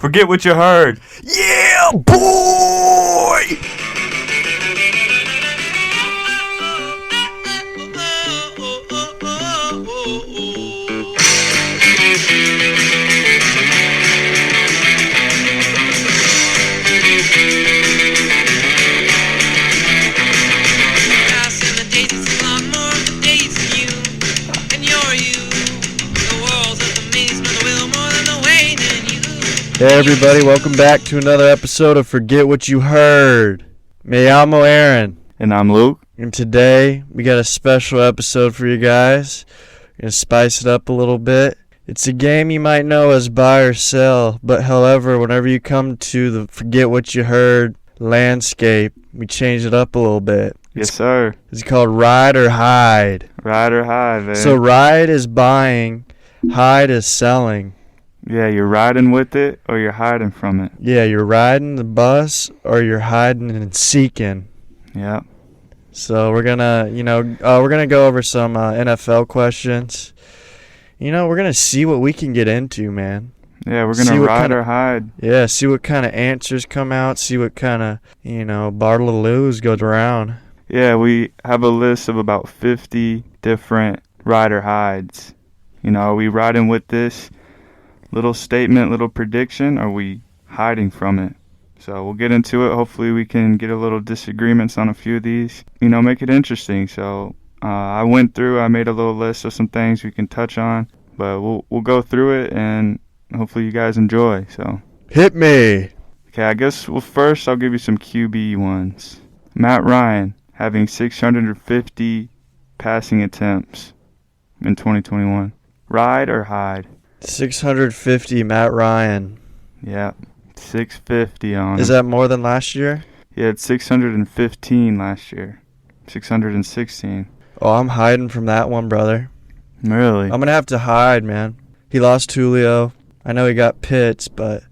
Forget what you heard. Yeah, boy! Hey everybody, welcome back to another episode of Forget What You Heard. Me llamo Aaron. And I'm Luke. And today, we got a special episode for you guys. We're going to spice it up a little bit. It's a game you might know as buy or sell, but however, whenever you come to the Forget What You Heard landscape, we change it up a little bit. Yes, sir. It's called Ride or Hide. Ride or hide, man. So ride is buying, hide is selling. Yeah, you're riding with it or you're hiding from it. Yeah, you're riding the bus or you're hiding and seeking. Yeah. So we're gonna go over some NFL questions. We're gonna see what we can get into, man. Yeah, we're gonna ride or hide. Yeah, see what kind of answers come out. See what kind of Bartoloos goes around. Yeah, we have a list of about 50 different ride or hides. Are we riding with this little statement, little prediction, or are we hiding from it? So we'll get into it. Hopefully we can get a little disagreements on a few of these, make it interesting. So I made a little list of some things we can touch on, but we'll go through it and hopefully you guys enjoy. So hit me. Okay, I guess first I'll give you some QB ones. Matt Ryan having 650 passing attempts in 2021. Ride or hide? 650 Matt Ryan. Yeah, 650 on him. Is that more than last year? He had 615 last year. 616. Oh, I'm hiding from that one, brother. Really? I'm going to have to hide, man. He lost Julio. I know he got Pitts, but,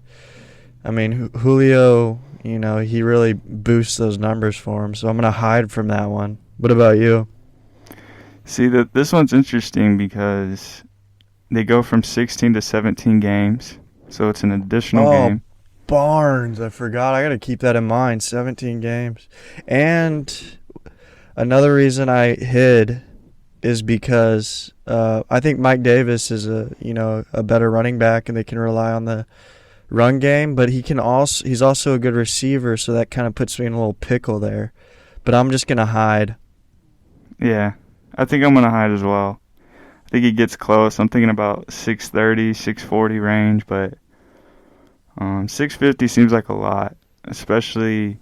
Julio, he really boosts those numbers for him, so I'm going to hide from that one. What about you? See, this one's interesting because they go from 16 to 17 games, so it's an additional game. Barnes, I forgot. I got to keep that in mind. 17 games. And another reason I hid is because I think Mike Davis is a better running back, and they can rely on the run game. But he's also a good receiver, so that kind of puts me in a little pickle there. But I'm just gonna hide. Yeah, I think I'm gonna hide as well. I think he gets close. I'm thinking about 630, 640 range, but 650 seems like a lot, especially,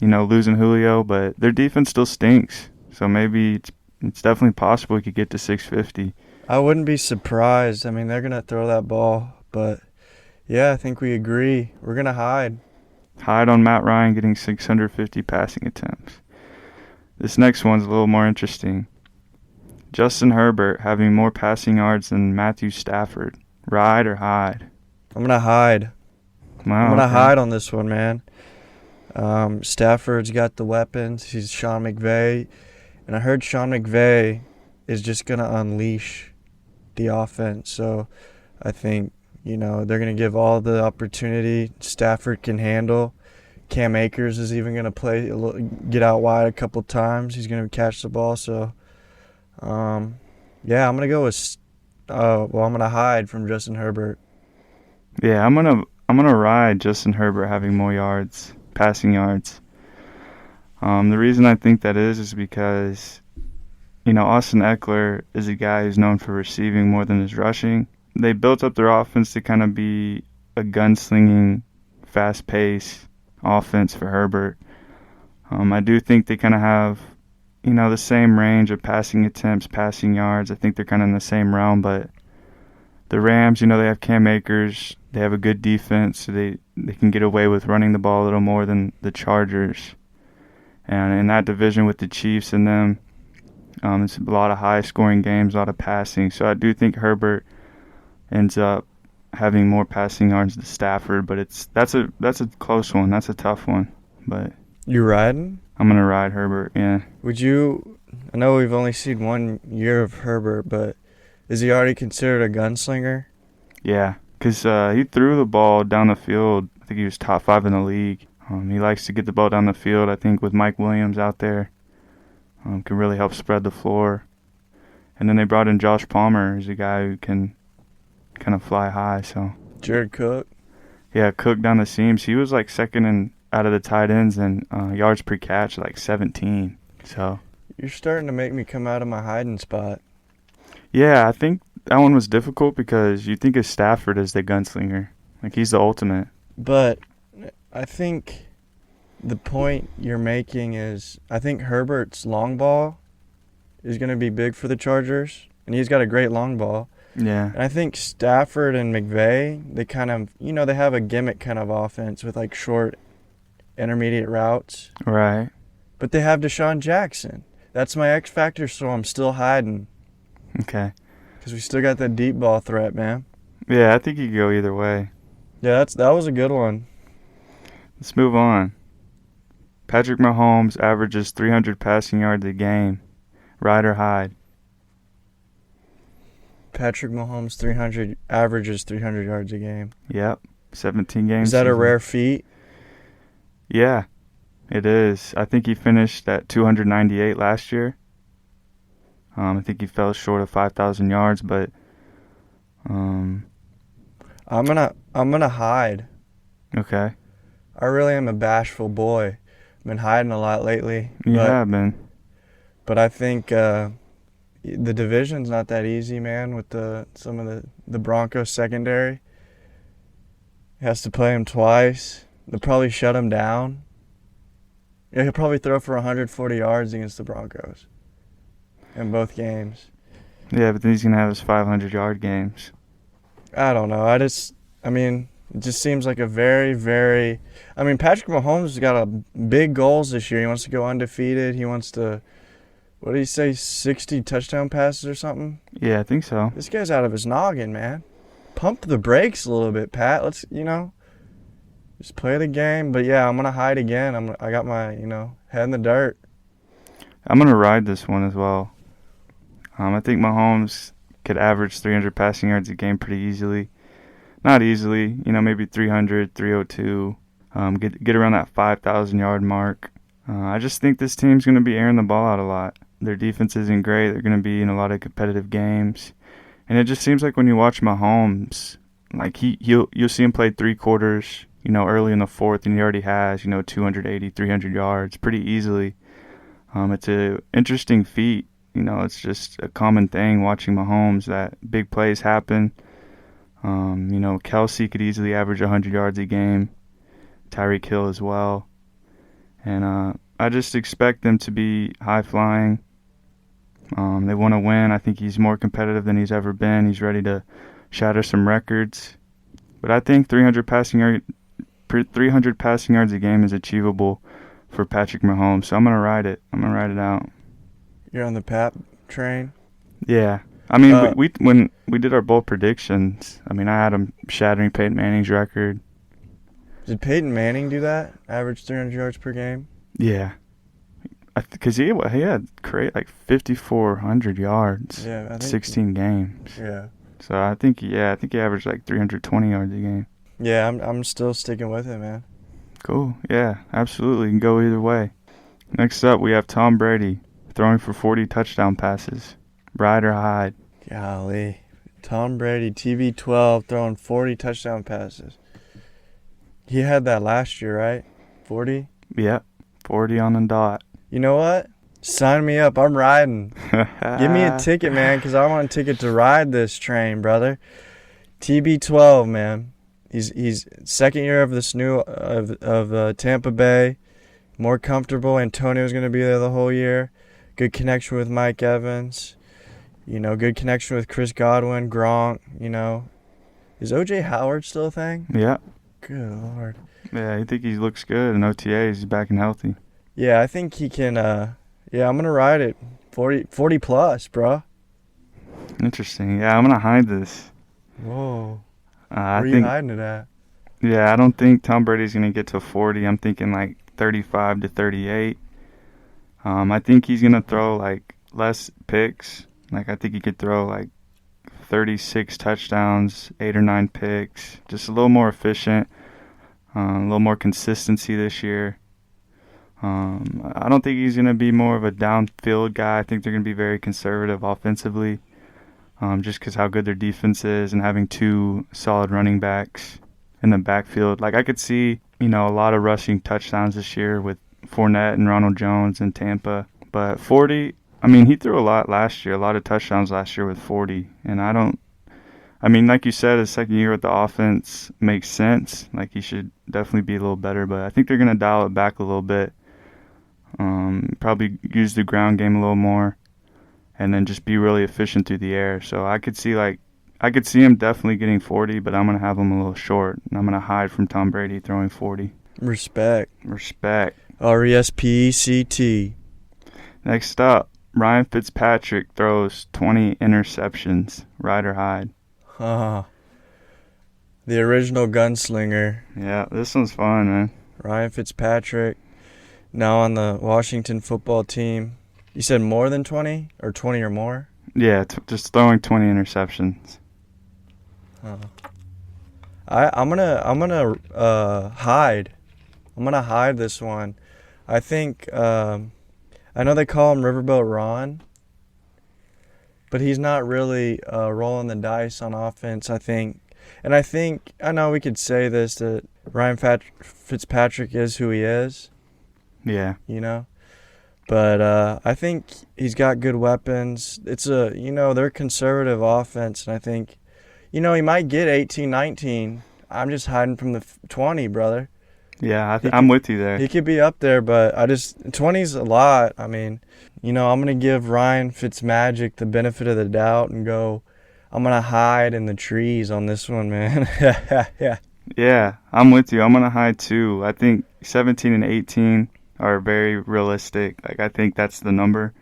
losing Julio, but their defense still stinks. So maybe it's definitely possible he could get to 650. I wouldn't be surprised. They're going to throw that ball, but yeah, I think we agree. We're going to hide. Hide on Matt Ryan getting 650 passing attempts. This next one's a little more interesting. Justin Herbert having more passing yards than Matthew Stafford. Ride or hide? I'm going to hide. Wow, I'm going to hide on this one, man. Stafford's got the weapons. He's Sean McVay. And I heard Sean McVay is just going to unleash the offense. So I think, they're going to give all the opportunity Stafford can handle. Cam Akers is even going to get out wide a couple times. He's going to catch the ball. So, I'm going to go with I'm going to hide from Justin Herbert. Yeah, I'm gonna ride Justin Herbert having more yards, passing yards. The reason I think that is because, Austin Eckler is a guy who's known for receiving more than his rushing. They built up their offense to kind of be a gunslinging, fast-paced offense for Herbert. I do think they kind of have, the same range of passing attempts, passing yards. I think they're kind of in the same realm, but the Rams, they have Cam Akers. They have a good defense, so they can get away with running the ball a little more than the Chargers. And in that division with the Chiefs and them, it's a lot of high-scoring games, a lot of passing. So I do think Herbert ends up having more passing yards than Stafford, but that's a close one. That's a tough one. But you riding? I'm gonna ride Herbert. Yeah. Would you? I know we've only seen 1 year of Herbert, but is he already considered a gunslinger? Yeah, because he threw the ball down the field. I think he was top 5 in the league. He likes to get the ball down the field. I think with Mike Williams out there, can really help spread the floor. And then they brought in Josh Palmer, who's a guy who can kind of fly high. So Jared Cook. yeah, Cook down the seams. He was like second in out of the tight ends and yards per catch, like 17. So You're starting to make me come out of my hiding spot. yeah, I think that one was difficult because you think of Stafford as the gunslinger. Like, he's the ultimate. But I think the point you're making is I think Herbert's long ball is going to be big for the Chargers, and he's got a great long ball. Yeah. And I think Stafford and McVay, they kind of, they have a gimmick kind of offense with like short, intermediate routes. Right. But they have Deshaun Jackson. That's my X factor, so I'm still hiding. Okay. Because we still got that deep ball threat, man. Yeah, I think you could go either way. Yeah, that was a good one. Let's move on. Patrick Mahomes averages 300 passing yards a game. Ride or hide? Patrick Mahomes averages 300 yards a game. Yep. 17 games. Is that a season. rare feat? Yeah, it is. I think he finished at 298 last year. I think he fell short of 5,000 yards, but I'm gonna hide. okay. I really am a bashful boy. I've been hiding a lot lately. You have been. But I think the division's not that easy, man, with some of the Broncos secondary. He has to play him twice. They'll probably shut him down. Yeah, he'll probably throw for 140 yards against the Broncos in both games. Yeah, but then he's going to have his 500-yard games. I don't know. It just seems like a very, very... Patrick Mahomes has got big goals this year. He wants to go undefeated. He wants to, what did he say, 60 touchdown passes or something? Yeah, I think so. This guy's out of his noggin, man. Pump the brakes a little bit, Pat. Let's, just play the game. But, yeah, I'm going to hide again. I got my, head in the dirt. I'm going to ride this one as well. I think Mahomes could average 300 passing yards a game pretty easily. Not easily, maybe 300, 302. Get around that 5,000-yard mark. I just think this team's going to be airing the ball out a lot. Their defense isn't great. They're going to be in a lot of competitive games. And it just seems like when you watch Mahomes, like you'll see him play 3 quarters, early in the fourth, and he already has, 280, 300 yards pretty easily. It's an interesting feat. It's just a common thing watching Mahomes that big plays happen. Kelsey could easily average 100 yards a game. Tyreek Hill as well. And I just expect them to be high-flying. They want to win. I think he's more competitive than he's ever been. He's ready to shatter some records. But I think 300 passing yards a game is achievable for Patrick Mahomes. So I'm going to ride it. I'm going to ride it out. You're on the Pap train? Yeah. When we did our bold predictions, I had him shattering Peyton Manning's record. Did Peyton Manning do that? Average 300 yards per game? Yeah. Because he had 5,400 yards. Yeah, I think 16 games. Yeah. So I think he averaged like 320 yards a game. Yeah, I'm still sticking with it, man. Cool. Yeah, absolutely. You can go either way. Next up, we have Tom Brady throwing for 40 touchdown passes. Ride or hide? Golly. Tom Brady, TB12, throwing 40 touchdown passes. He had that last year, right? 40? Yep. 40 on the dot. You know what? Sign me up. I'm riding. Give me a ticket, man, because I want a ticket to ride this train, brother. TB12, man. He's second year of this new of Tampa Bay. More comfortable. Antonio's going to be there the whole year. Good connection with Mike Evans. Good connection with Chris Godwin, Gronk. Is O.J. Howard still a thing? Yeah. Good Lord. Yeah, I think he looks good in OTAs. He's back and healthy. Yeah, I think he can. I'm going to ride it. 40 plus, bro. Interesting. Yeah, I'm going to hide this. Whoa. Where are you hiding it at? Yeah, I don't think Tom Brady's going to get to 40. I'm thinking like 35 to 38. I think he's going to throw like less picks. Like I think he could throw like 36 touchdowns, 8 or 9 picks. Just a little more efficient, a little more consistency this year. I don't think he's going to be more of a downfield guy. I think they're going to be very conservative offensively, just because how good their defense is and having two solid running backs in the backfield. Like I could see, a lot of rushing touchdowns this year with Fournette and Ronald Jones in Tampa. But 40, he threw a lot last year, a lot of touchdowns last year with 40. And like you said, his second year with the offense makes sense. Like he should definitely be a little better. But I think they're going to dial it back a little bit. Probably use the ground game a little more. And then just be really efficient through the air. So I could see him definitely getting 40, but I'm going to have him a little short. And I'm going to hide from Tom Brady throwing 40. Respect. RESPECT. Next up, Ryan Fitzpatrick throws 20 interceptions. Ride or hide? The original gunslinger. Yeah, this one's fun, man. Ryan Fitzpatrick, now on the Washington football team. You said more than 20 or 20 or more? Yeah, just throwing 20 interceptions. I'm gonna hide. I'm gonna hide this one. I think I know they call him Riverboat Ron, but he's not really rolling the dice on offense. I know we could say this, that Ryan Fitzpatrick is who he is. Yeah. But I think he's got good weapons. It's they're conservative offense, and I think, he might get 18, 19. I'm just hiding from the 20, brother. Yeah, I'm with you there. He could be up there, but 20's a lot. I'm going to give Ryan Fitzmagic the benefit of the doubt and go, I'm going to hide in the trees on this one, man. Yeah. Yeah, I'm with you. I'm going to hide too. I think 17 and 18 are very realistic. Like, I think that's the number.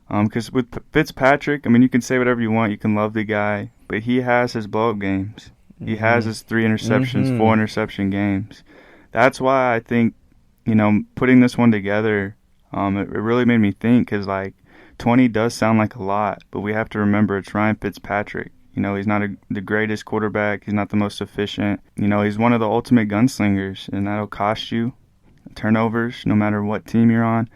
Because with Fitzpatrick, you can say whatever you want. You can love the guy, but he has his blow-up games. He has his 3 interceptions, 4 interception games. That's why I think, putting this one together, it really made me think, because, 20 does sound like a lot, but we have to remember it's Ryan Fitzpatrick. He's not the greatest quarterback. He's not the most efficient. He's one of the ultimate gunslingers, and that'll cost you turnovers no matter what team you're on.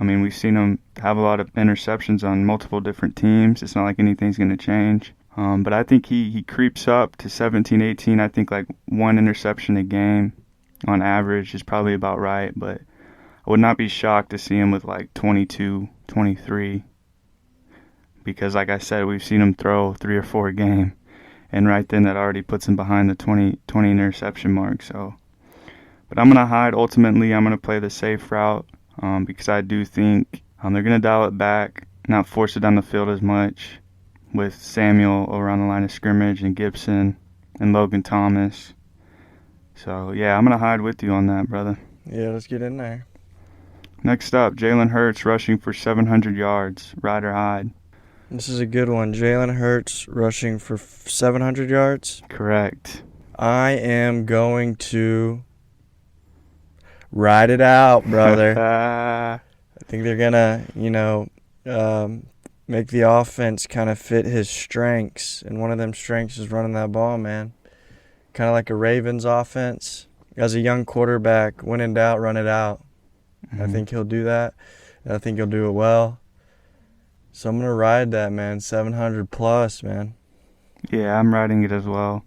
We've seen him have a lot of interceptions on multiple different teams. It's not like anything's going to change. But I think he creeps up to 17, 18. I think 1 interception a game on average is probably about right. But I would not be shocked to see him with 22, 23. Because like I said, we've seen him throw 3 or 4 a game. And right then that already puts him behind the 20 interception mark. But I'm going to hide. Ultimately, I'm going to play the safe route because I do think they're going to dial it back, not force it down the field as much with Samuel around the line of scrimmage and Gibson and Logan Thomas. So, yeah, I'm going to hide with you on that, brother. Yeah, let's get in there. Next up, Jalen Hurts rushing for 700 yards. Ride or hide? This is a good one. Jalen Hurts rushing for 700 yards? Correct. I am going to ride it out, brother. I think they're going to, make the offense kind of fit his strengths. And one of them strengths is running that ball, man. Kind of like a Ravens offense. As a young quarterback, when in doubt, run it out. Mm-hmm. I think he'll do that. And I think he'll do it well. So I'm going to ride that, man. 700 plus, man. Yeah, I'm riding it as well.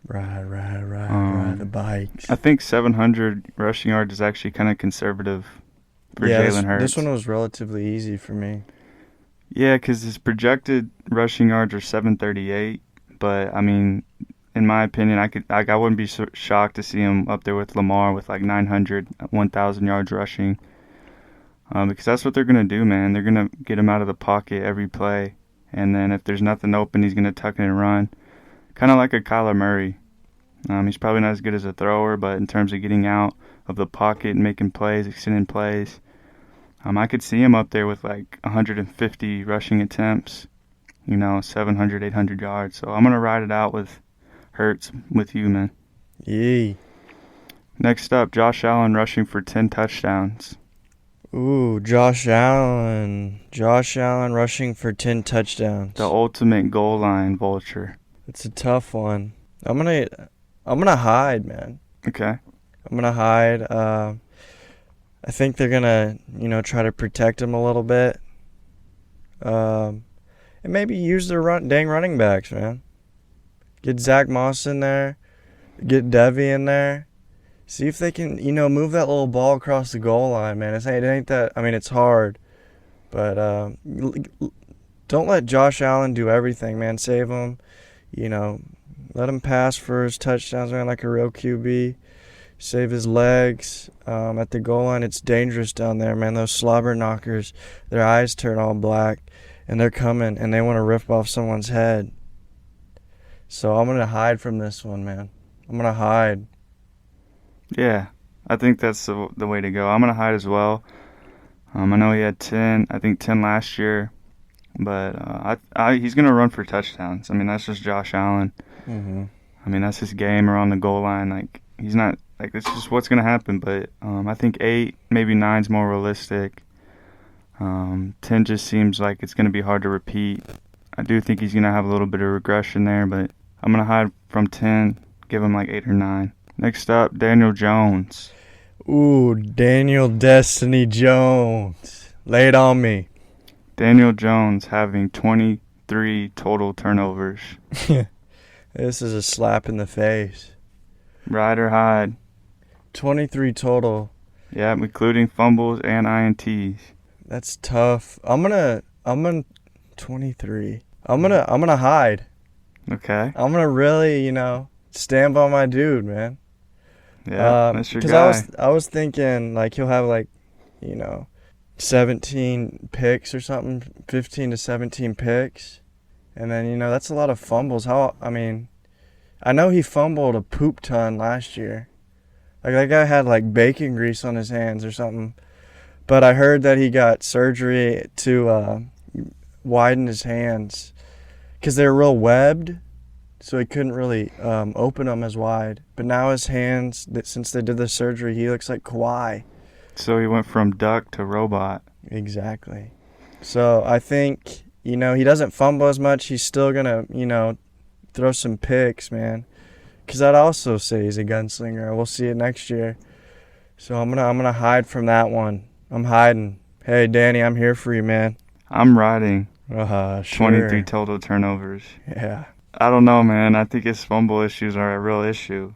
Ride the bikes. I think 700 rushing yards is actually kind of conservative for Jalen Hurts. This one was relatively easy for me. Yeah, because his projected rushing yards are 738. But, in my opinion, I wouldn't be so shocked to see him up there with Lamar with 900, 1,000 yards rushing. Because that's what they're going to do, man. They're going to get him out of the pocket every play. And then if there's nothing open, he's going to tuck it and run. Kind of like a Kyler Murray. He's probably not as good as a thrower, but in terms of getting out of the pocket and making plays, extending plays, I could see him up there with 150 rushing attempts, 700, 800 yards. So I'm going to ride it out with Hurts with you, man. Yee. Next up, Josh Allen rushing for 10 touchdowns. Ooh, Josh Allen. Josh Allen rushing for 10 The touchdowns. ultimate goal line vulture. It's a tough one. I'm gonna hide, man. Okay. I'm gonna hide. I think they're gonna, try to protect him a little bit. And maybe use their dang running backs, man. Get Zach Moss in there. Get Devy in there. See if they can, move that little ball across the goal line, man. It ain't that. I mean, it's hard, but don't let Josh Allen do everything, man. Save him. You know, let him pass for his touchdowns, man, like a real QB. Save his legs. At the goal line, it's dangerous down there, man. Those slobber knockers, their eyes turn all black, and they're coming, and they want to rip off someone's head. So I'm going to hide from this one, man. I'm going to hide. Yeah, I think that's the way to go. I'm going to hide as well. I know he had 10, I think 10 last year, but he's going to run for touchdowns. I mean, that's just Josh Allen. Mm-hmm. I mean, that's his game around the goal line. Like, he's not, like, it's just what's going to happen. But I think 8, maybe 9's more realistic. 10 just seems like it's going to be hard to repeat. I do think he's going to have a little bit of regression there, but I'm going to hide from 10, give him like 8 or 9. Next up, Daniel Jones. Ooh, Daniel Destiny Jones. Lay it on me. Daniel Jones having 23 total turnovers. This is a slap in the face. Ride or hide. 23 total. Yeah, including fumbles and INTs. That's tough. I'm gonna 23. I'm gonna hide. Okay. I'm gonna really, stand by my dude, man. Yeah, that's your 'cause guy. I was thinking like he'll have like, 17 picks or something, 15 to 17 picks. And then, that's a lot of fumbles. I know he fumbled a poop ton last year. Like that guy had like bacon grease on his hands or something. But I heard that he got surgery to widen his hands because they're real webbed, so he couldn't really open them as wide. But now his hands, since they did the surgery, he looks like Kawhi. So he went from duck to robot. Exactly. So I think, he doesn't fumble as much. He's still going to, throw some picks, man. Because I'd also say he's a gunslinger. We'll see it next year. So I'm gonna hide from that one. I'm hiding. Hey, Danny, I'm here for you, man. I'm riding. Sure. 23 total turnovers. Yeah. I don't know, man. I think his fumble issues are a real issue.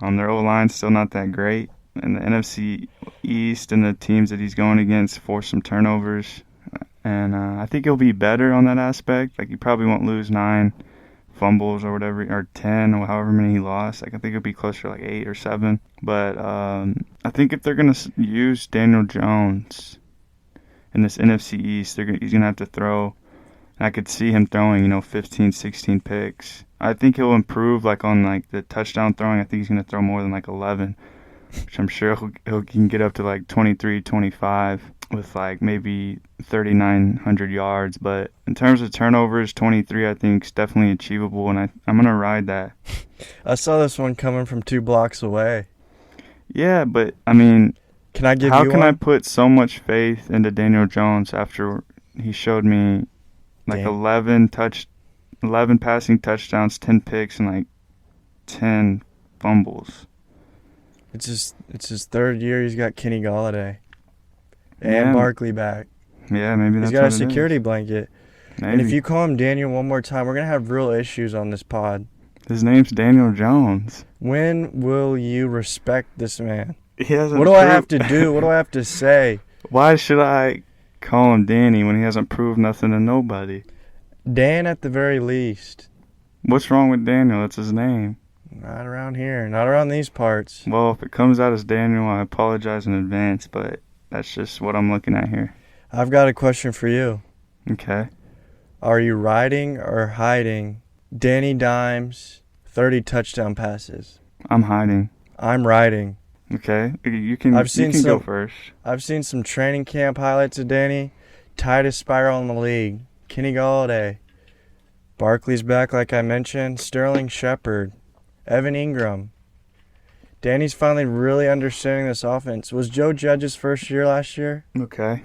Their O-line's still not that great. And the NFC East and the teams that he's going against force some turnovers. And I think he'll be better on that aspect. Like, he probably won't lose 9 fumbles or whatever, or 10 or however many he lost. Like, I think it'll be closer to like 8 or 7. But I think if they're going to use Daniel Jones in this NFC East, he's going to have to throw. And I could see him throwing, 15, 16 picks. I think he'll improve, like, on, like, the touchdown throwing. I think he's going to throw more than, like, 11, which I'm sure he can get up to, like, 23, 25 with, like, maybe 3,900 yards. But in terms of turnovers, 23, I think, is definitely achievable, and I'm going to ride that. I saw this one coming from 2 blocks away. Yeah, but, I mean, Can I give how you can one? I put so much faith into Daniel Jones after he showed me, like, Damn. 11 passing touchdowns, 10 picks, and, like, 10 fumbles? It's his third year. He's got Kenny Galladay and Yeah. Barkley back. Yeah, maybe that's He's got what a it security is. blanket. Maybe. And if you call him Daniel one more time, we're gonna have real issues on this pod. His name's Daniel Jones. When will you respect this man? He hasn't What do I proved- have to do? What do I have to say? Why should I call him Danny when he hasn't proved nothing to nobody? Dan at the very least. What's wrong with Daniel? That's his name. Not around here. Not around these parts. Well, if it comes out as Daniel, I apologize in advance, but that's just what I'm looking at here. I've got a question for you. Okay. Are you riding or hiding Danny Dimes' 30 touchdown passes? I'm hiding. I'm riding. Okay. You can I've seen go some- first. I've seen some training camp highlights of Danny. Tightest spiral in the league. Kenny Galladay. Barkley's back, like I mentioned. Sterling Shepard. Evan Ingram. Danny's finally really understanding this offense. Was Joe Judge's first year last year? Okay.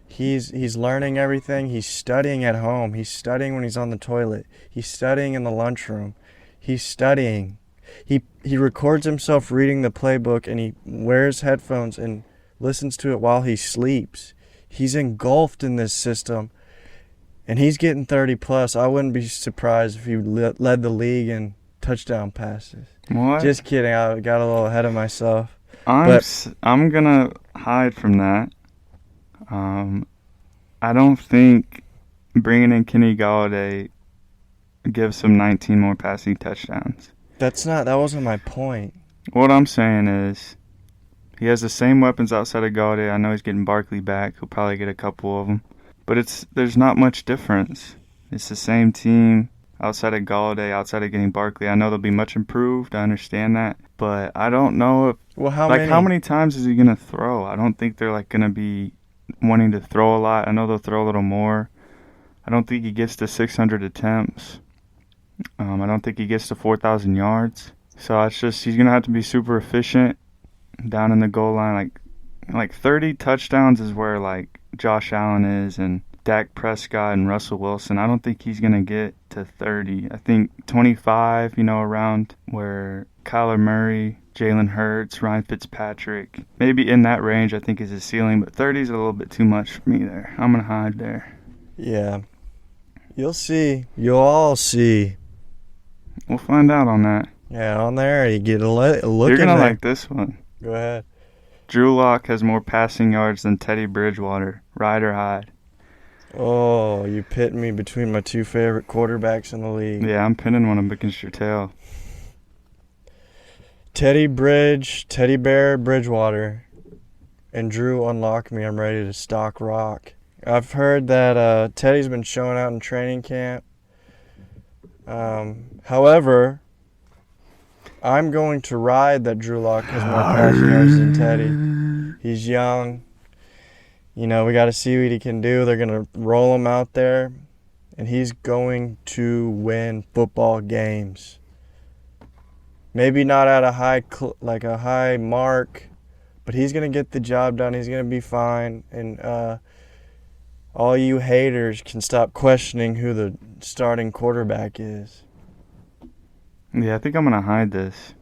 He's learning everything. He's studying at home. He's studying when he's on the toilet. He's studying in the lunchroom. He's studying. He records himself reading the playbook, and he wears headphones and listens to it while he sleeps. He's engulfed in this system, and he's getting 30 plus. I wouldn't be surprised if he led the league in touchdown passes. What? Just kidding. I got a little ahead of myself. I'm gonna hide from that. I don't think bringing in Kenny Galladay gives him 19 more passing touchdowns. That wasn't my point. What I'm saying is he has the same weapons outside of Galladay. I know he's getting Barkley back. He'll probably get a couple of them. But there's not much difference. It's the same team outside of Galladay, outside of getting Barkley. I know they'll be much improved. I understand that. But I don't know if... Well, how many times is he going to throw? I don't think they're going to be wanting to throw a lot. I know they'll throw a little more. I don't think he gets to 600 attempts. I don't think he gets to 4,000 yards. So it's just he's going to have to be super efficient down in the goal line. Like 30 touchdowns is where like Josh Allen is and Dak Prescott and Russell Wilson. I don't think he's going to get to 30. I think 25, around where Kyler Murray, Jalen Hurts, Ryan Fitzpatrick, maybe in that range I think is his ceiling, but 30 is a little bit too much for me there. I'm going to hide there. Yeah. You'll see. You'll all see. We'll find out on that. Yeah, on there, you get a look. You're going to like this one. Go ahead. Drew Lock has more passing yards than Teddy Bridgewater. Ride or hide? Oh, you pit me between my two favorite quarterbacks in the league. Yeah, I'm pinning one up against your tail. Teddy Bear Bridgewater, and Drew unlock me. I'm ready to stock rock. I've heard that Teddy's been showing out in training camp. However, I'm going to ride that Drew Lock has more passing yards than Teddy. He's young. We got to see what he can do. They're going to roll him out there, and he's going to win football games. Maybe not at a high mark, but he's going to get the job done. He's going to be fine. And all you haters can stop questioning who the starting quarterback is. Yeah, I think I'm going to hide this.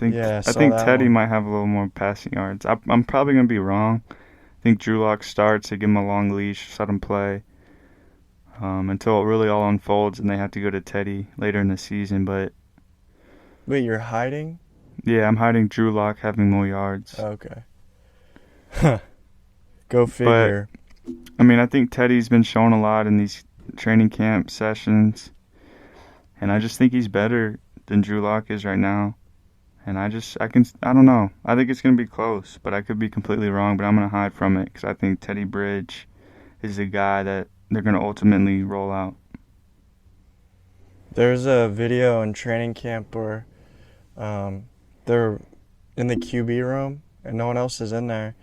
I think Teddy might have a little more passing yards. I'm probably going to be wrong. I think Drew Lock starts. They give him a long leash, let him play until it really all unfolds, and they have to go to Teddy later in the season. But wait, you're hiding? Yeah, I'm hiding Drew Lock having more yards. Okay. Go figure. But, I think Teddy's been showing a lot in these training camp sessions, and I just think he's better than Drew Lock is right now. And I don't know. I think it's going to be close, but I could be completely wrong, but I'm going to hide from it because I think Teddy Bridge is the guy that they're going to ultimately roll out. There's a video in training camp where they're in the QB room and no one else is in there.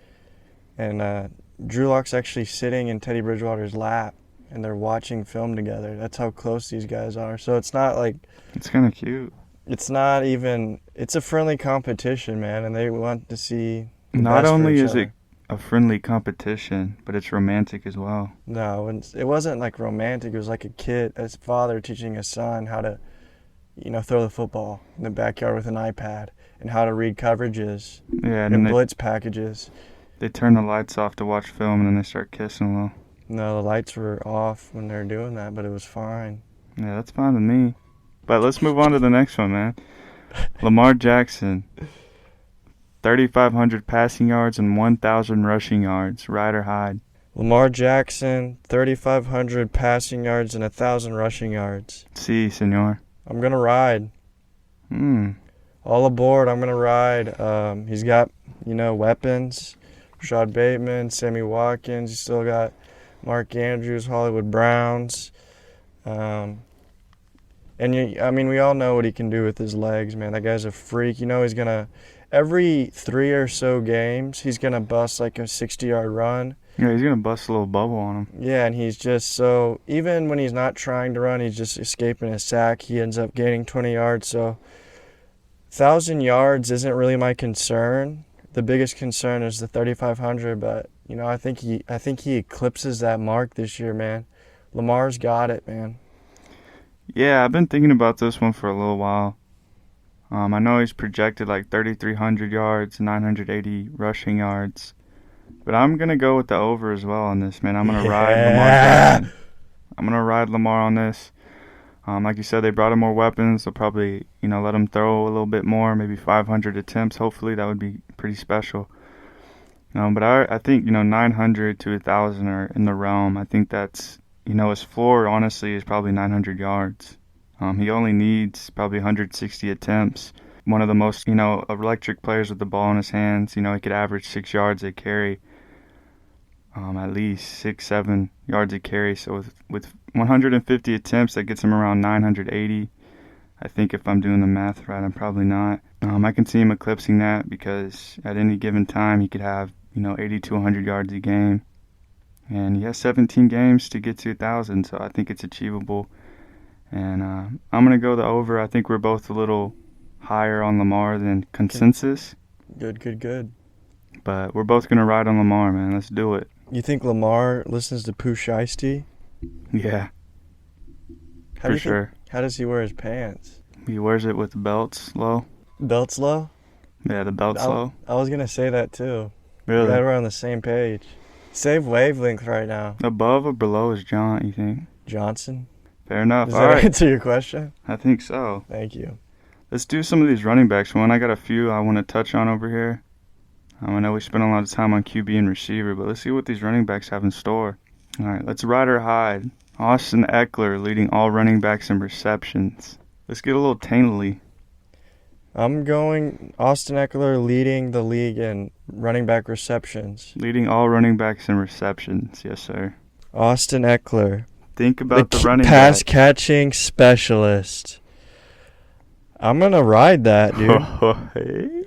And Drew Lock's actually sitting in Teddy Bridgewater's lap, and they're watching film together. That's how close these guys are. So it's not like... It's kind of cute. It's not even... It's a friendly competition, man, and they want to see the Not best only for each is other. it a friendly competition, but it's romantic as well. No, it wasn't like romantic. It was like a father teaching his son how to, throw the football in the backyard with an iPad and how to read coverages and blitz packages. They turn the lights off to watch film, and then they start kissing a little. No, the lights were off when they were doing that, but it was fine. Yeah, that's fine with me. But let's move on to the next one, man. Lamar Jackson, 3,500 passing yards and 1,000 rushing yards. Ride or hide? Lamar Jackson, 3,500 passing yards and 1,000 rushing yards. Si, senor. I'm going to ride. All aboard, I'm going to ride. He's got, weapons. Rashad Bateman, Sammy Watkins. He's still got Mark Andrews, Hollywood Browns. We all know what he can do with his legs, man. That guy's a freak. He's going to, every 3 or so games, he's going to bust like a 60-yard run. Yeah, he's going to bust a little bubble on him. Yeah, and he's just so, even when he's not trying to run, he's just escaping a sack. He ends up gaining 20 yards. So 1,000 yards isn't really my concern. The biggest concern is the 3,500, but I think he eclipses that mark this year, man. Lamar's got it, man. Yeah, I've been thinking about this one for a little while. I know he's projected like 3,300 yards, 980 rushing yards. But I'm going to go with the over as well on this, man. I'm going to ride Lamar Jackson. I'm going to ride Lamar on this. Like you said, they brought him more weapons. They'll probably, let him throw a little bit more, maybe 500 attempts. Hopefully, that would be pretty special. But I think, 900 to 1,000 are in the realm. I think that's, his floor, honestly, is probably 900 yards. He only needs probably 160 attempts. One of the most, electric players with the ball in his hands. He could average 6 yards a carry. At least 6-7 yards a carry. So with 150 attempts, that gets him around 980. I think if I'm doing the math right, I'm probably not. I can see him eclipsing that because at any given time he could have 80 to 100 yards a game, and he has 17 games to get to 1,000. So I think it's achievable. And I'm gonna go the over. I think we're both a little higher on Lamar than consensus. Good. But we're both gonna ride on Lamar, man. Let's do it. You think Lamar listens to Pooh Shiesty? Yeah, for sure. How does he wear his pants? He wears it with the belts low. Belts low? Yeah, the belt's low. I was going to say that too. Really? Glad we're on the same page. Save wavelength right now. Above or below is John, you think? Johnson? Fair enough. Does All that right. answer your question? I think so. Thank you. Let's do some of these running backs. I got a few I want to touch on over here. I know we spent a lot of time on QB and receiver, but let's see what these running backs have in store. All right, let's ride or hide. Austin Eckler leading all running backs in receptions. Let's get a little taintly. I'm going Austin Eckler leading the league in running back receptions. Leading all running backs in receptions. Yes, sir. Austin Eckler. Think about the running pass back. catching specialist. I'm going to ride that, dude.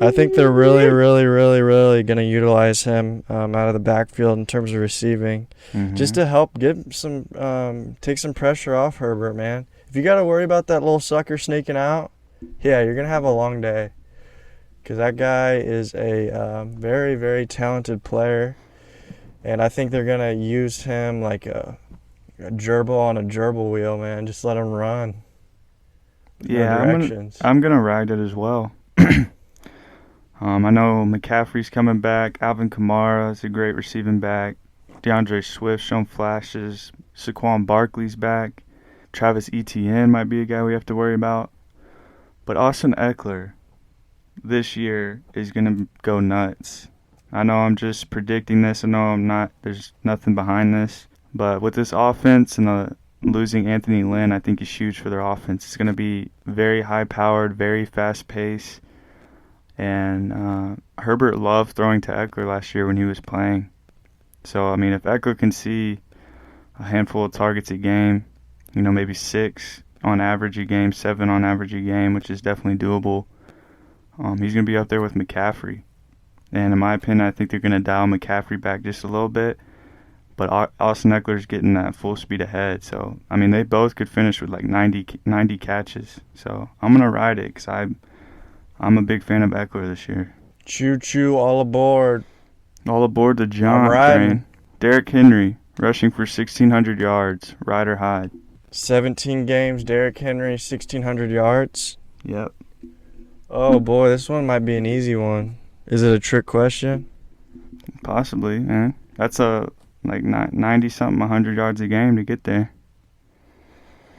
I think they're really going to utilize him out of the backfield in terms of receiving. Mm-hmm. Just to help get some, take some pressure off Herbert, man. If you got to worry about that little sucker sneaking out, yeah, you're going to have a long day. Because that guy is a very, very talented player. And I think they're going to use him like a gerbil on a gerbil wheel, man. Just let him run. Yeah, I'm gonna ride it as well. I know McCaffrey's coming back. Alvin Kamara is a great receiving back. DeAndre Swift shown flashes. Saquon Barkley's back. Travis Etienne might be a guy we have to worry about. But Austin Eckler this year is gonna go nuts. I know I'm just predicting this. I know I'm not. There's nothing behind this. But with this offense and the losing Anthony Lynn, I think is huge for their offense. It's going to be very high-powered, very fast-paced. And Herbert loved throwing to Eckler last year when he was playing. So, I mean, if Eckler can see a handful of targets a game, maybe 6 on average a game, 7 on average a game, which is definitely doable, he's going to be up there with McCaffrey. And in my opinion, I think they're going to dial McCaffrey back just a little bit. But Austin Eckler's getting that full speed ahead. So, I mean, they both could finish with like 90 catches. So, I'm going to ride it because I'm a big fan of Eckler this year. Choo-choo, all aboard. All aboard the John train. Derrick Henry, rushing for 1,600 yards. Ride or hide. 17 games, Derrick Henry, 1,600 yards. Yep. Oh, boy, this one might be an easy one. Is it a trick question? Possibly, man. That's like 90-something, 100 yards a game to get there.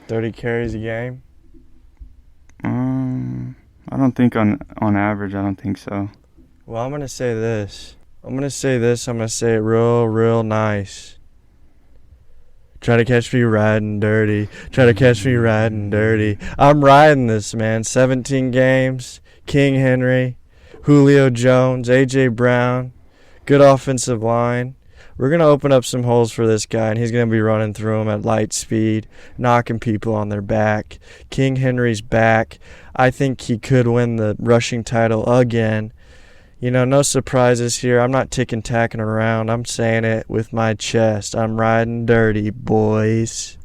30 carries a game? I don't think on average, I don't think so. Well, I'm going to say this. I'm going to say it real nice. Try to catch me riding dirty. Try to catch me riding dirty. I'm riding this, man. 17 games. King Henry. Julio Jones. A.J. Brown. Good offensive line. We're going to open up some holes for this guy, and he's going to be running through them at light speed, knocking people on their back. King Henry's back. I think he could win the rushing title again. No surprises here. I'm not tick-and-tacking around. I'm saying it with my chest. I'm riding dirty, boys.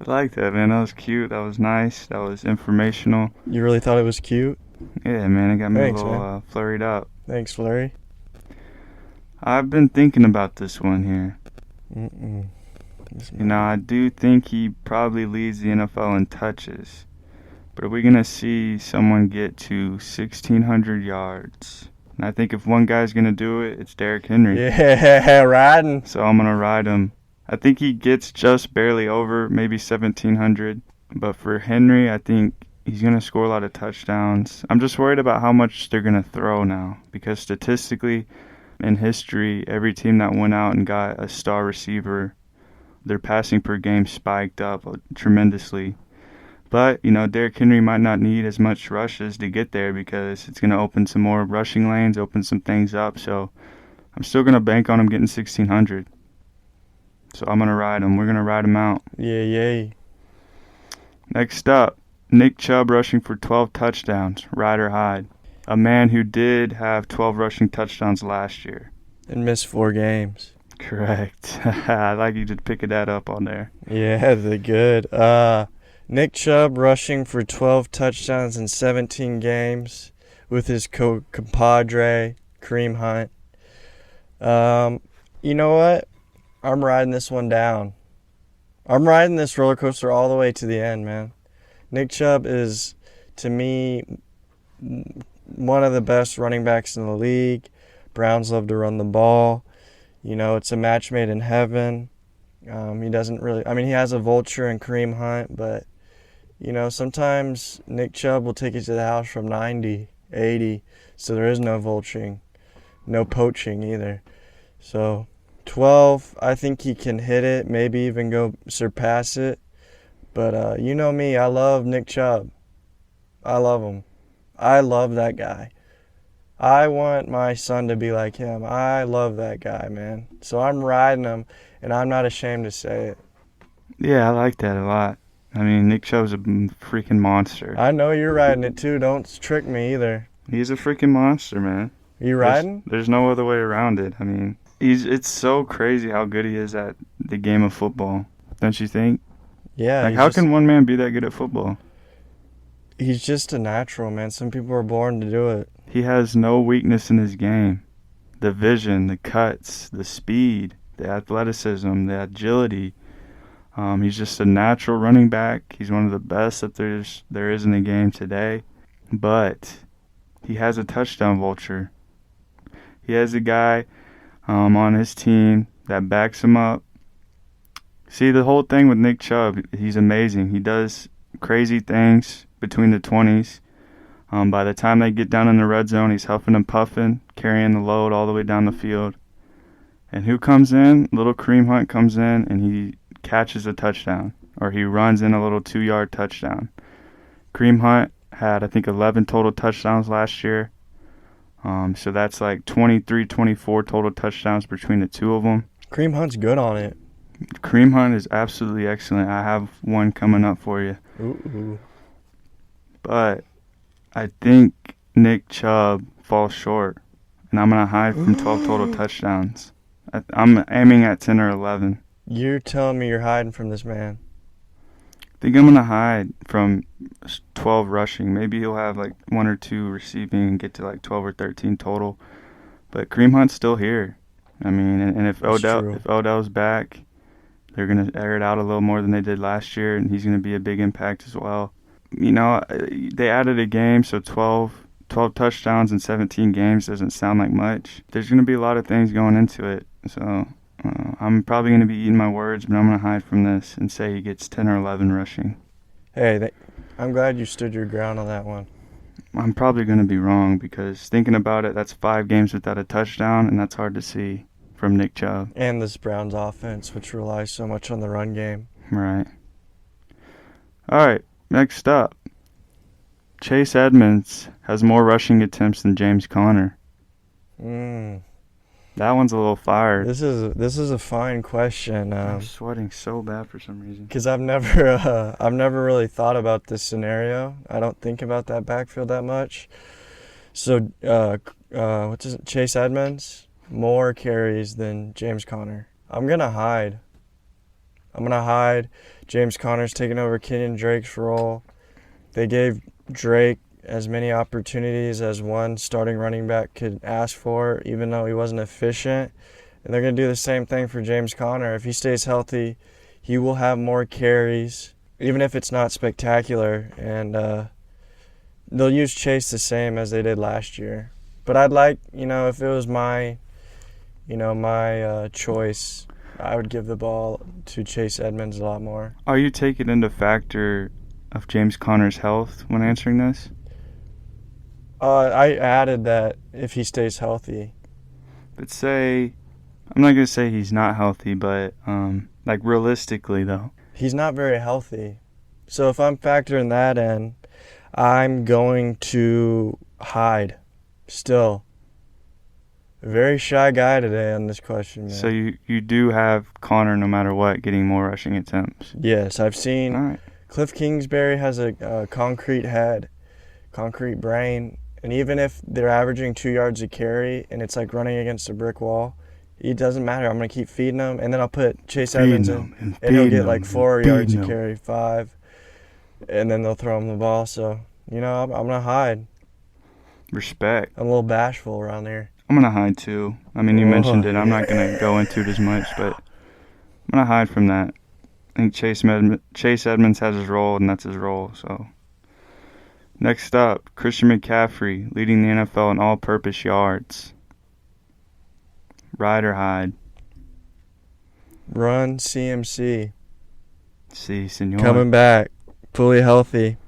I like that, man. That was cute. That was nice. That was informational. You really thought it was cute? Yeah, man, it got me a Thanks, little man. flurried up. Thanks, Flurry. I've been thinking about this one here. Mm-mm. I do think he probably leads the NFL in touches. But are we going to see someone get to 1,600 yards? And I think if one guy's going to do it, it's Derrick Henry. Yeah, riding. So I'm going to ride him. I think he gets just barely over, maybe 1,700. But for Henry, I think he's going to score a lot of touchdowns. I'm just worried about how much they're going to throw now. Because statistically, in history, every team that went out and got a star receiver, their passing per game spiked up tremendously. But, Derrick Henry might not need as much rushes to get there because it's going to open some more rushing lanes, open some things up. So I'm still going to bank on him getting 1,600. So I'm going to ride him. We're going to ride him out. Yeah, yay. Next up, Nick Chubb rushing for 12 touchdowns. Ride or hide. A man who did have 12 rushing touchdowns last year. And missed 4 games. Correct. I like you to pick that up on there. Yeah, they're good. Nick Chubb rushing for 12 touchdowns in 17 games with his compadre, Kareem Hunt. You know what? I'm riding this one down. I'm riding this roller coaster all the way to the end, man. Nick Chubb is, to me, one of the best running backs in the league. Browns love to run the ball. It's a match made in heaven. He doesn't really... he has a vulture in Kareem Hunt, but, sometimes Nick Chubb will take you to the house from 90, 80, so there is no vulturing, no poaching either. So 12, I think he can hit it, maybe even go surpass it. But you know me, I love Nick Chubb. I love him. I love that guy. I want my son to be like him. I love that guy, man. So I'm riding him, and I'm not ashamed to say it. Yeah, I like that a lot. Nick Chubb's a freaking monster. I know you're riding it too. Don't trick me either. He's a freaking monster, man. You riding? There's no other way around it. It's so crazy how good he is at the game of football. Don't you think? Yeah. How can one man be that good at football? He's just a natural, man. Some people are born to do it. He has no weakness in his game. The vision, the cuts, the speed, the athleticism, the agility. He's just a natural running back. He's one of the best that there is in the game today. But he has a touchdown vulture. He has a guy on his team that backs him up. See, the whole thing with Nick Chubb, he's amazing. He does crazy things between the 20s. By the time they get down in the red zone, he's huffing and puffing, carrying the load all the way down the field. And who comes in? Little Kareem Hunt comes in, and he catches a touchdown, or he runs in a little 2-yard touchdown. Kareem Hunt had, I think, 11 total touchdowns last year. So that's like 23, 24 total touchdowns between the two of them. Kareem Hunt's good on it. Kareem Hunt is absolutely excellent. I have one coming up for you. Ooh. But I think Nick Chubb falls short, and I'm going to hide from 12 total touchdowns. I'm aiming at 10 or 11. You're telling me you're hiding from this man. I think I'm going to hide from 12 rushing. Maybe he'll have like 1 or 2 receiving and get to like 12 or 13 total. But Kareem Hunt's still here. And if Odell's back, they're going to air it out a little more than they did last year, and he's going to be a big impact as well. They added a game, so 12 touchdowns in 17 games doesn't sound like much. There's going to be a lot of things going into it. So I'm probably going to be eating my words, but I'm going to hide from this and say he gets 10 or 11 rushing. Hey, I'm glad you stood your ground on that one. I'm probably going to be wrong because thinking about it, that's 5 games without a touchdown, and that's hard to see from Nick Chubb. And this Browns offense, which relies so much on the run game. Right. All right, next up. Chase Edmonds has more rushing attempts than James Conner. That one's a little fired. This is a fine question. I'm sweating so bad for some reason. Because I've never really thought about this scenario. I don't think about that backfield that much. So, Chase Edmonds, more carries than James Conner. I'm gonna hide. I'm going to hide. James Conner's taking over Kenyon Drake's role. They gave Drake as many opportunities as one starting running back could ask for, even though he wasn't efficient. And they're going to do the same thing for James Conner. If he stays healthy, he will have more carries, even if it's not spectacular. And they'll use Chase the same as they did last year. But I'd like, if it was my choice, I would give the ball to Chase Edmonds a lot more. Are you taking into factor of James Conner's health when answering this? I added that if he stays healthy. But say, I'm not going to say he's not healthy, but like realistically though. He's not very healthy. So if I'm factoring that in, I'm going to hide still. Very shy guy today on this question, man. So you do have Connor, no matter what, getting more rushing attempts. Yes, I've seen. All right. Cliff Kingsbury has a concrete head, concrete brain, and even if they're averaging 2 yards a carry and it's like running against a brick wall, it doesn't matter. I'm going to keep feeding them, and then I'll put Chase Edmonds in, and he'll get like 4 yards a carry, 5, and then they'll throw him the ball. So, I'm going to hide. Respect. I'm a little bashful around here. I'm going to hide too. I mean, you mentioned it. I'm not going to go into it as much, but I'm going to hide from that. I think Chase Edmonds has his role, and that's his role. So, next up, Christian McCaffrey leading the NFL in all-purpose yards. Ride or hide? Run CMC. Si, senor. Coming back, fully healthy,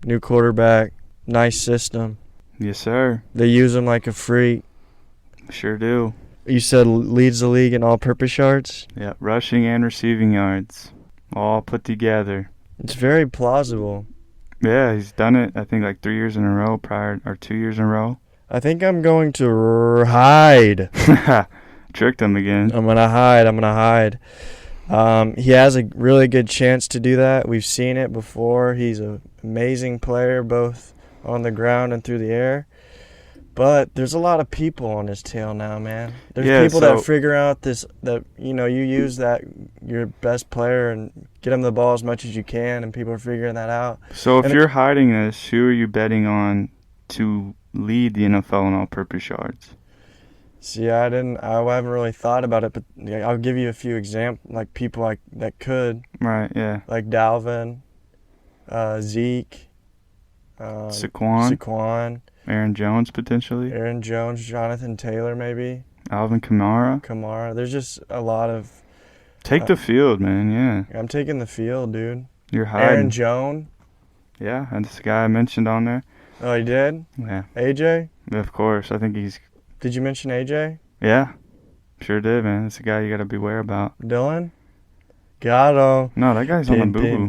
new quarterback, nice system. Yes, sir. They use him like a freak. Sure do. You said leads the league in all-purpose yards? Yeah, rushing and receiving yards, all put together. It's very plausible. Yeah, he's done it, I think, like 3 years in a row or 2 years in a row. I think I'm going to hide. Tricked him again. I'm going to hide. He has a really good chance to do that. We've seen it before. He's an amazing player, both on the ground and through the air. But there's a lot of people on his tail now, man. There's people that figure out that you use that your best player and get him the ball as much as you can, and people are figuring that out. So if you're hiding this, who are you betting on to lead the NFL in all-purpose yards? See, I haven't really thought about it, but I'll give you a few examples, like people that could. Right, yeah. Like Dalvin, Zeke, Saquon. Aaron Jones, potentially. Jonathan Taylor, maybe. Alvin Kamara. There's just a lot of... Take the field, man, yeah. I'm taking the field, dude. You're hiding. Aaron Jones. Yeah, that's the guy I mentioned on there. Oh, you did? Yeah. AJ? Yeah, of course. I think he's... Did you mention AJ? Yeah. Sure did, man. That's the guy you got to beware about. Dylan? Got him. No, that guy's on the boo-boo.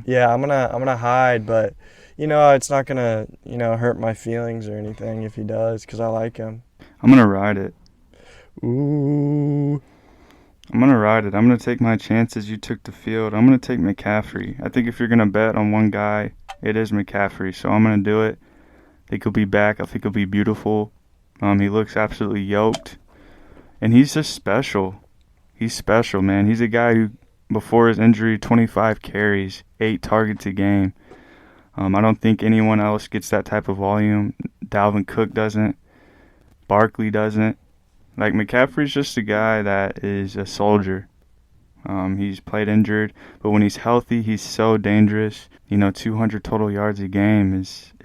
Yeah, I'm gonna hide, but it's not gonna hurt my feelings or anything if he does, because I like him. I'm gonna ride it. Ooh. I'm gonna ride it. I'm gonna take my chances. You took the field. I'm gonna take McCaffrey. I think if you're gonna bet on one guy, it is McCaffrey. So I'm gonna do it. I think he'll be back. I think he'll be beautiful. He looks absolutely yoked, and he's just special. He's special, man. He's a guy who, before his injury, 25 carries, 8 targets a game. I don't think anyone else gets that type of volume. Dalvin Cook doesn't. Barkley doesn't. Like, McCaffrey's just a guy that is a soldier. He's played injured, but when he's healthy, he's so dangerous. 200 total yards a game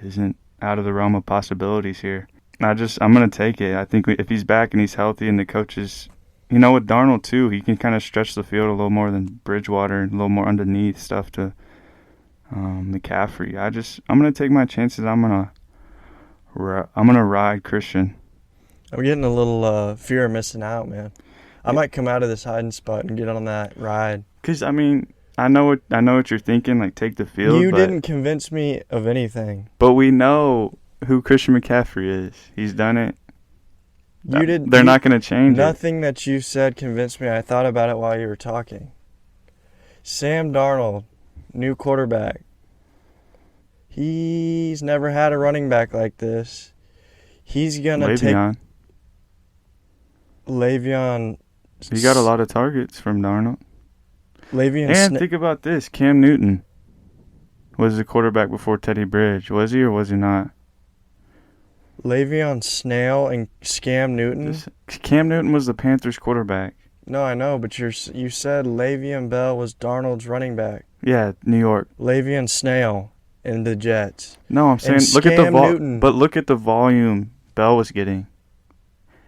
isn't out of the realm of possibilities here. I'm going to take it. I think if he's back and he's healthy and the coaches... with Darnold, too, he can kind of stretch the field a little more than Bridgewater and a little more underneath stuff to McCaffrey. I'm going to take my chances. I'm going to ride Christian. I'm getting a little fear of missing out, man. I might come out of this hiding spot and get on that ride. Because, I know what you're thinking, like take the field. You didn't convince me of anything. But we know who Christian McCaffrey is. He's done it. They're not going to change Nothing that you said convinced me. I thought about it while you were talking. Sam Darnold, new quarterback. He's never had a running back like this. He's going to take... Le'Veon He got a lot of targets from Darnold. Le'Veon And think about this. Cam Newton was the quarterback before Teddy Bridge. Was he or was he not? Le'Veon Snail and Scam Newton. Cam Newton was the Panthers quarterback. No, I know, but you said Le'Veon Bell was Darnold's running back. Yeah, New York. Le'Veon Snail in the Jets. No, I'm saying look at the volume Bell was getting.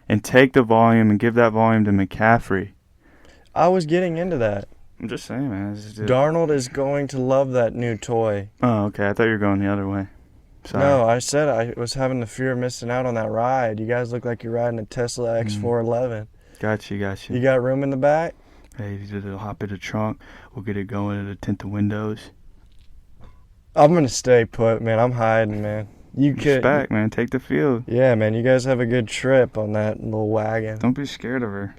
And take the volume and give that volume to McCaffrey. I was getting into that. I'm just saying, man. Darnold is going to love that new toy. Oh, okay. I thought you were going the other way. Sorry. No, I said I was having the fear of missing out on that ride. You guys look like you're riding a Tesla X411. Got you. You got room in the back? Hey, it'll hop in the trunk. We'll get it going. It'll tint the windows. I'm going to stay put, man. I'm hiding, man. Respect, man. Take the field. Yeah, man. You guys have a good trip on that little wagon. Don't be scared of her.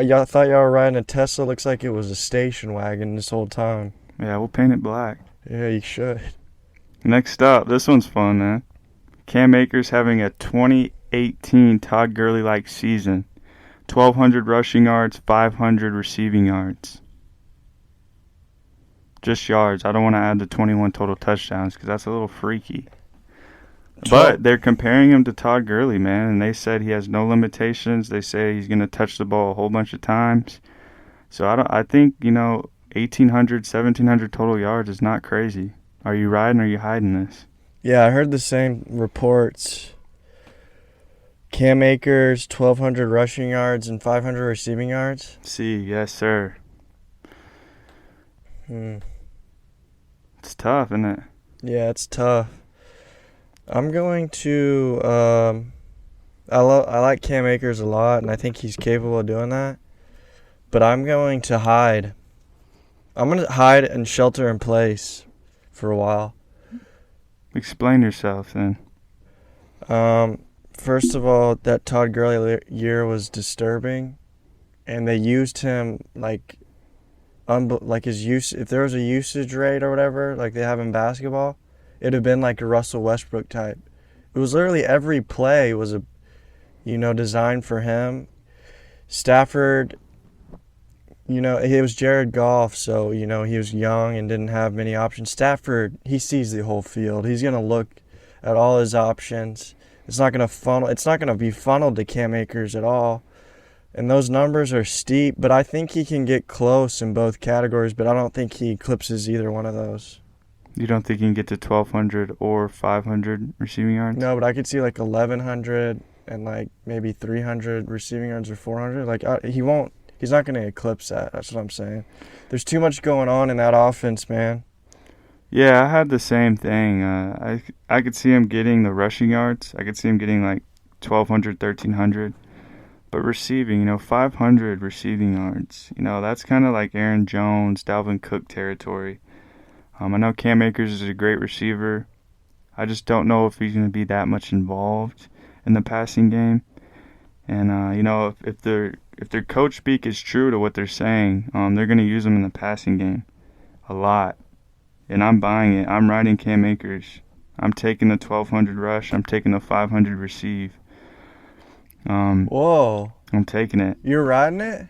Y'all thought y'all were riding a Tesla. Looks like it was a station wagon this whole time. Yeah, we'll paint it black. Yeah, you should. Next up, this one's fun, man. Cam Akers having a 2018 Todd Gurley-like season. 1,200 rushing yards, 500 receiving yards. Just yards. I don't want to add the 21 total touchdowns because that's a little freaky. But they're comparing him to Todd Gurley, man, and they said he has no limitations. They say he's going to touch the ball a whole bunch of times. So I think, 1,800, 1,700 total yards is not crazy. Are you riding or are you hiding this? Yeah, I heard the same reports. Cam Akers, 1,200 rushing yards and 500 receiving yards? Yes, sir. It's tough, isn't it? Yeah, it's tough. I'm going to I like Cam Akers a lot, and I think he's capable of doing that. But I'm going to hide. I'm going to hide and shelter in place for a while. Explain yourself, then. First of all, that Todd Gurley year was disturbing, and they used him like his use. If there was a usage rate or whatever, like they have in basketball, it'd have been like a Russell Westbrook type. It was literally every play was designed for him. Stafford, it was Jared Goff, so, he was young and didn't have many options. Stafford, he sees the whole field. He's going to look at all his options. It's not going to be funneled to Cam Akers at all. And those numbers are steep, but I think he can get close in both categories, but I don't think he eclipses either one of those. You don't think he can get to 1,200 or 500 receiving yards? No, but I could see like 1,100 and like maybe 300 receiving yards or 400. Like he's not going to eclipse that. That's what I'm saying. There's too much going on in that offense, man. Yeah, I had the same thing. I could see him getting the rushing yards. I could see him getting like 1,200, 1,300. But receiving, 500 receiving yards, that's kind of like Aaron Jones, Dalvin Cook territory. I know Cam Akers is a great receiver. I just don't know if he's going to be that much involved in the passing game. And, if their coach speak is true to what they're saying, they're going to use him in the passing game a lot. And I'm buying it. I'm riding Cam Akers. I'm taking the 1,200 rush. I'm taking the 500 receive. Whoa. I'm taking it. You're riding it?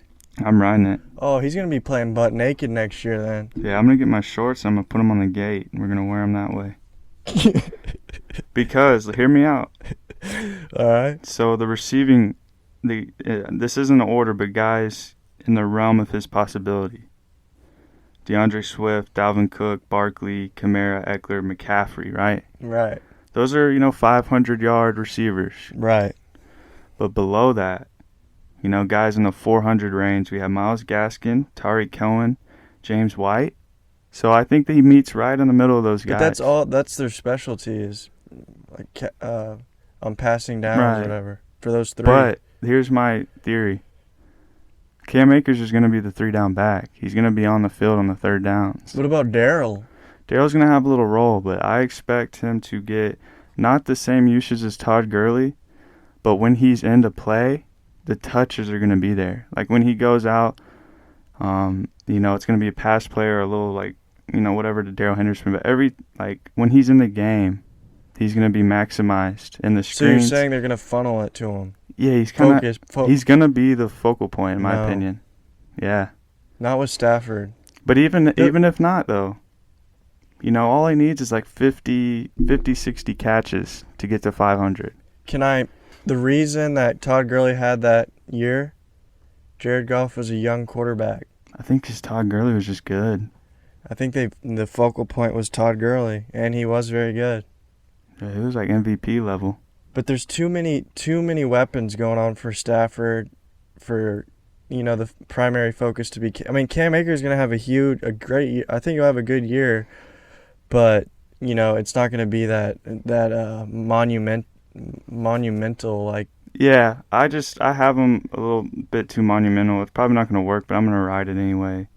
I'm riding it. Oh, he's going to be playing butt naked next year then. Yeah, I'm going to get my shorts. I'm going to put them on the gate. We're going to wear them that way. Because, hear me out. All right. So the receiving, this isn't an order, but guys in the realm of his possibility. DeAndre Swift, Dalvin Cook, Barkley, Kamara, Eckler, McCaffrey, right? Right. Those are, 500-yard receivers. Right. But below that, guys in the 400 range, we have Myles Gaskin, Tariq Cohen, James White. So I think that he meets right in the middle of those guys. But that's their specialty is like on passing downs or whatever for those three. But here's my theory. Cam Akers is going to be the 3-down back. He's going to be on the field on the third downs. What about Darryl? Darryl's going to have a little role, but I expect him to get not the same usage as Todd Gurley, but when he's into play, the touches are going to be there. Like when he goes out, it's going to be a pass play or a little whatever to Darrell Henderson. But when he's in the game, he's going to be maximized in the screens. So you're saying they're going to funnel it to him? Yeah, he's kind Focus. of he's gonna be the focal point in my No. opinion. Yeah, Not with Stafford. but even if not though, all he needs is like 60 catches to get to 500. The reason that Todd Gurley had that year, Jared Goff was a young quarterback. I think his Todd Gurley was just good. I think the focal point was Todd Gurley, and he was very good. Yeah, he was like MVP level. But there's too many weapons going on for Stafford, for the primary focus to be. I mean, Cam Akers is going to have a great year. I think he'll have a good year, but it's not going to be that monumental like. Yeah, I have him a little bit too monumental. It's probably not going to work, but I'm going to ride it anyway.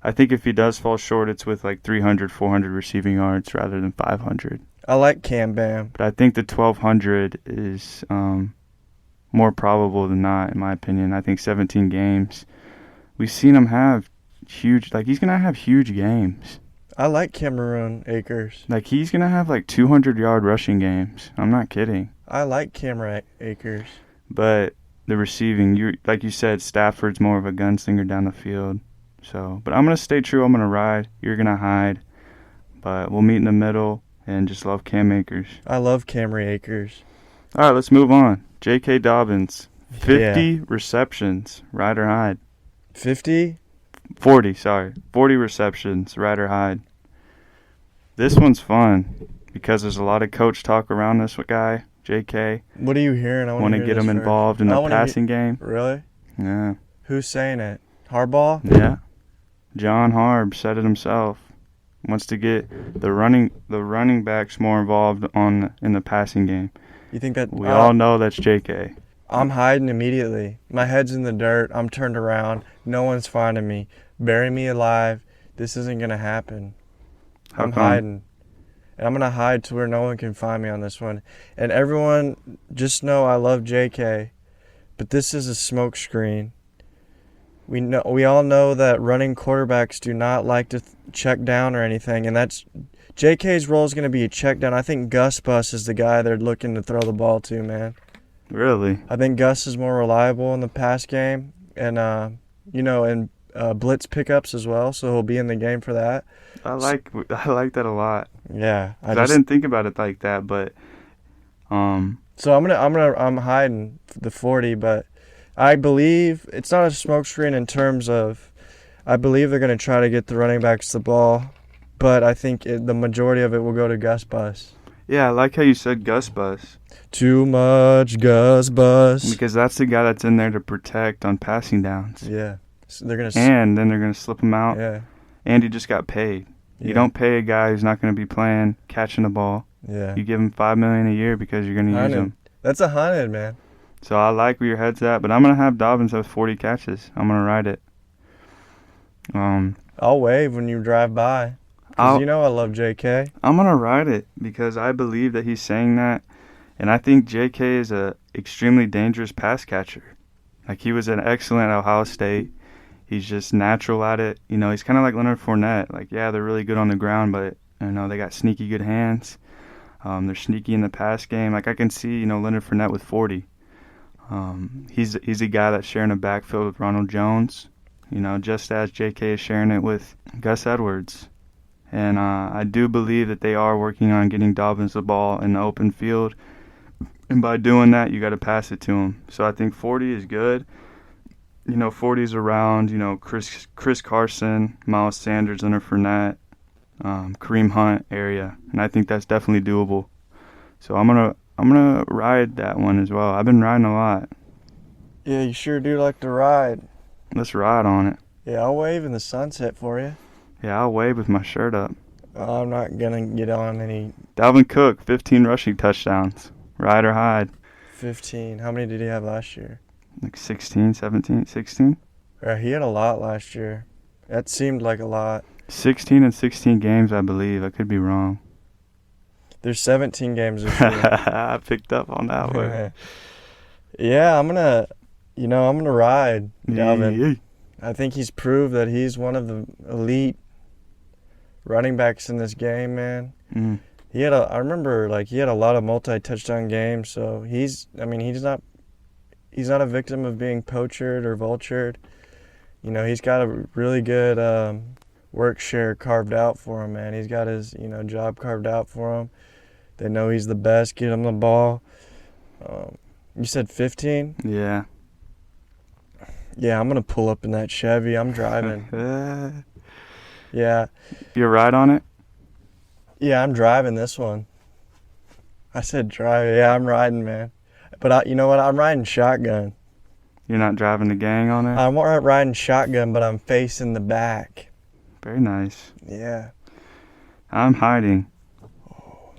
I think if he does fall short, it's with like 300, 400 receiving yards rather than 500. I like Cam Bam. But I think the 1,200 is more probable than not, in my opinion. I think 17 games. We've seen him have he's going to have huge games. I like Cameron Akers. Like, he's going to have like 200-yard rushing games. I'm not kidding. I like Cameron Akers. But the receiving, like you said, Stafford's more of a gunslinger down the field. So, but I'm going to stay true. I'm going to ride. You're going to hide. But we'll meet in the middle and just love Cam Akers. I love Cameron Akers. All right, let's move on. J.K. Dobbins, 50 receptions, ride or hide. 50? 40, sorry. 40 receptions, ride or hide. This one's fun because there's a lot of coach talk around this guy, J.K. What are you hearing? I want to get him involved in the passing game. Really? Yeah. Who's saying it? Harbaugh? Yeah. John Harb said it himself. Wants to get the running backs more involved in the passing game. You think that we all know that's J.K. I'm hiding immediately. My head's in the dirt. I'm turned around. No one's finding me. Bury me alive. This isn't gonna happen. I'm hiding. And I'm gonna hide to where no one can find me on this one. And everyone, just know I love J.K., but this is a smoke screen. We all know that running quarterbacks do not like to check down or anything, and that's J.K.'s role is going to be a check down. I think Gus Bus is the guy they're looking to throw the ball to, man. Really? I think Gus is more reliable in the pass game, and and blitz pickups as well, so he'll be in the game for that. I like that a lot. Yeah, I didn't think about it like that, but So I'm hiding the 40, but I believe it's not a smokescreen in terms of I believe they're going to try to get the running backs the ball, but I think the majority of it will go to Gus Bus. Yeah, I like how you said Gus Bus. Too much Gus Bus. Because that's the guy that's in there to protect on passing downs. Yeah. So they're gonna and then they're going to slip him out. Yeah. And he just got paid. You don't pay a guy who's not going to be playing, catching the ball. Yeah. You give him $5 million a year because you're going to use him. That's 100, man. So I like where your head's at, but I'm going to have Dobbins have 40 catches. I'm going to ride it. I'll wave when you drive by. Because I love J.K. I'm going to ride it because I believe that he's saying that. And I think J.K. is a extremely dangerous pass catcher. Like, he was an excellent at Ohio State. He's just natural at it. He's kind of like Leonard Fournette. Like, yeah, they're really good on the ground, but, they got sneaky good hands. They're sneaky in the pass game. Like, I can see, Leonard Fournette with 40. He's a guy that's sharing a backfield with Ronald Jones, just as J.K. is sharing it with Gus Edwards. And I do believe that they are working on getting Dobbins the ball in the open field. And by doing that, you got to pass it to him. So I think 40 is good. 40 is around, Chris Carson, Miles Sanders, Leonard Fournette, Kareem Hunt area. And I think that's definitely doable. So I'm gonna ride that one as well. I've been riding a lot. Yeah, you sure do like to ride. Let's ride on it. Yeah, I'll wave in the sunset for you. Yeah, I'll wave with my shirt up. I'm not gonna get on any. Dalvin Cook, 15 rushing touchdowns. Ride or hide. 15. How many did he have last year? Like 16, 17, 16? Yeah, he had a lot last year. That seemed like a lot. 16 and 16 games, I believe. I could be wrong. There's 17 games this year. I picked up on that one. Yeah, I'm gonna ride Dalvin. Yeah. I think he's proved that he's one of the elite running backs in this game, man. I remember like he had a lot of multi-touchdown games, so I mean, he's not a victim of being poachered or vultured. You know, he's got a really good work share carved out for him, man. He's got his, job carved out for him. They know he's the best. Get him the ball. You said 15? Yeah. Yeah, I'm gonna pull up in that Chevy. I'm driving. Yeah, You ride on it? yeah, I'm driving this one. I said drive. Yeah, I'm riding, man. But you know what? I'm riding shotgun. You're not driving the gang on it? I'm riding shotgun, but I'm facing the back. Very nice. Yeah. I'm hiding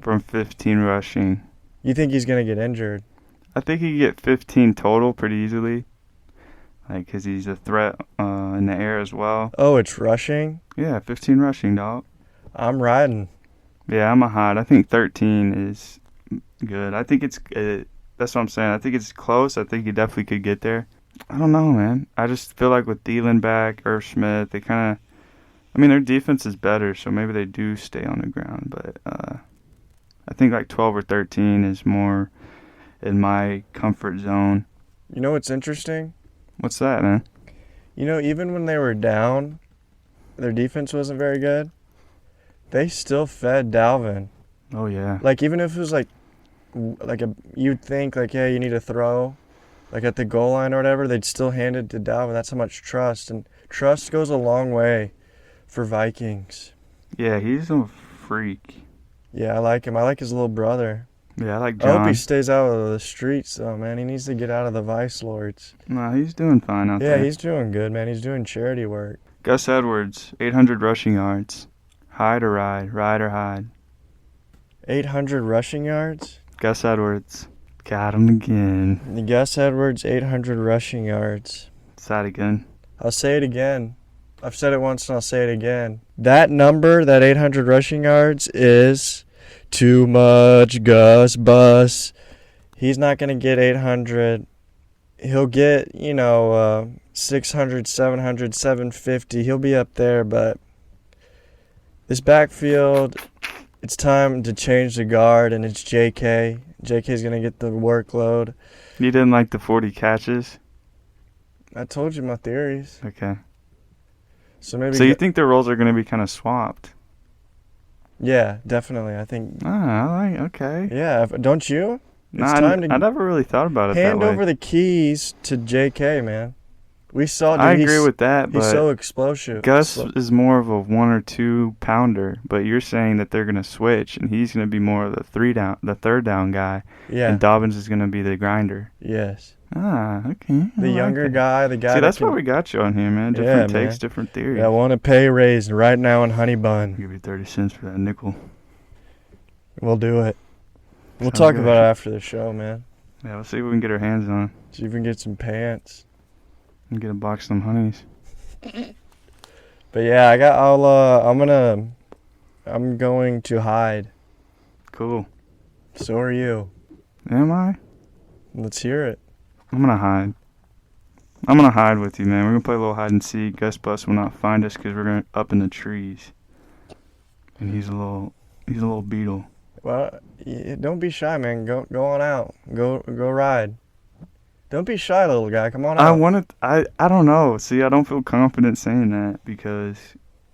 from 15 rushing. You think he's gonna get injured? I think he could get 15 total pretty easily. Like, because he's a threat in the air as well. Oh, it's rushing? Yeah, 15 rushing, dog. I'm riding. Yeah, I'm a hide. I think 13 is good. I think that's what I'm saying. I think it's close. I think he definitely could get there. I don't know, man. I just feel like with Thielen back, Irv Smith, they kind of, I mean, their defense is better, so maybe they do stay on the ground. But I think like 12 or 13 is more in my comfort zone. You know what's interesting? What's that, man? You know, even when they were down, their defense wasn't very good. They still fed Dalvin. Oh, yeah. Like, even if it was you'd think, like, yeah, you need to throw, like at the goal line or whatever, they'd still hand it to Dalvin. That's how much trust. And trust goes a long way for Vikings. Yeah, he's a freak. Yeah, I like him. I like his little brother. Yeah, I like I hope John. he stays out of the streets, though, man. He needs to get out of the vice lords. No, he's doing fine out Yeah, there. he's doing good, man. He's doing charity work. Gus Edwards, 800 rushing yards. Hide or ride? Ride or hide? 800 rushing yards? Gus Edwards. Got him again. Gus Edwards, 800 rushing yards. It's that again. I'll say it again. I've said it once and I'll say it again. That number, that 800 rushing yards, is too much, Gus Bus. He's not going to get 800. He'll get, 600, 700, 750. He'll be up there, but this backfield, it's time to change the guard, and it's JK. JK's going to get the workload. You didn't like the 40 catches? I told you my theories. Okay. So maybe. So you think the roles are going to be kind of swapped? Yeah, definitely. I think. Okay. Yeah, don't you? It's Nah, time to I never really thought about it that hand way. over the keys to JK, man. We saw. Dude, I agree with that, he's but so explosive. Gus is more of a 1 or 2 pounder, but you're saying that they're going to switch, and he's going to be more of the third down guy, Yeah. and Dobbins is going to be the grinder. Yes. Okay. The younger guy, the guy. See, that's that why we got you on here, man. Yeah, Different takes, man. different theories. I want a pay raise right now in Honey I'll Bun. give you 30 cents for that nickel. We'll do it. We'll Sounds talk good. about it after the show, man. Yeah, we'll see what we can get our hands on. See if we can get some pants. And get a box of them honeys. But yeah, I'm going to hide. Cool. So are you. Am I? Let's hear it. I'm going to hide. I'm going to hide with you, man. We're going to play a little hide and seek. Gus Bus will not find us because we're going up in the trees. And he's a little beetle. Well, don't be shy, man. Go on out. Go ride. Don't be shy, little guy. Come on out. I don't know. See, I don't feel confident saying that because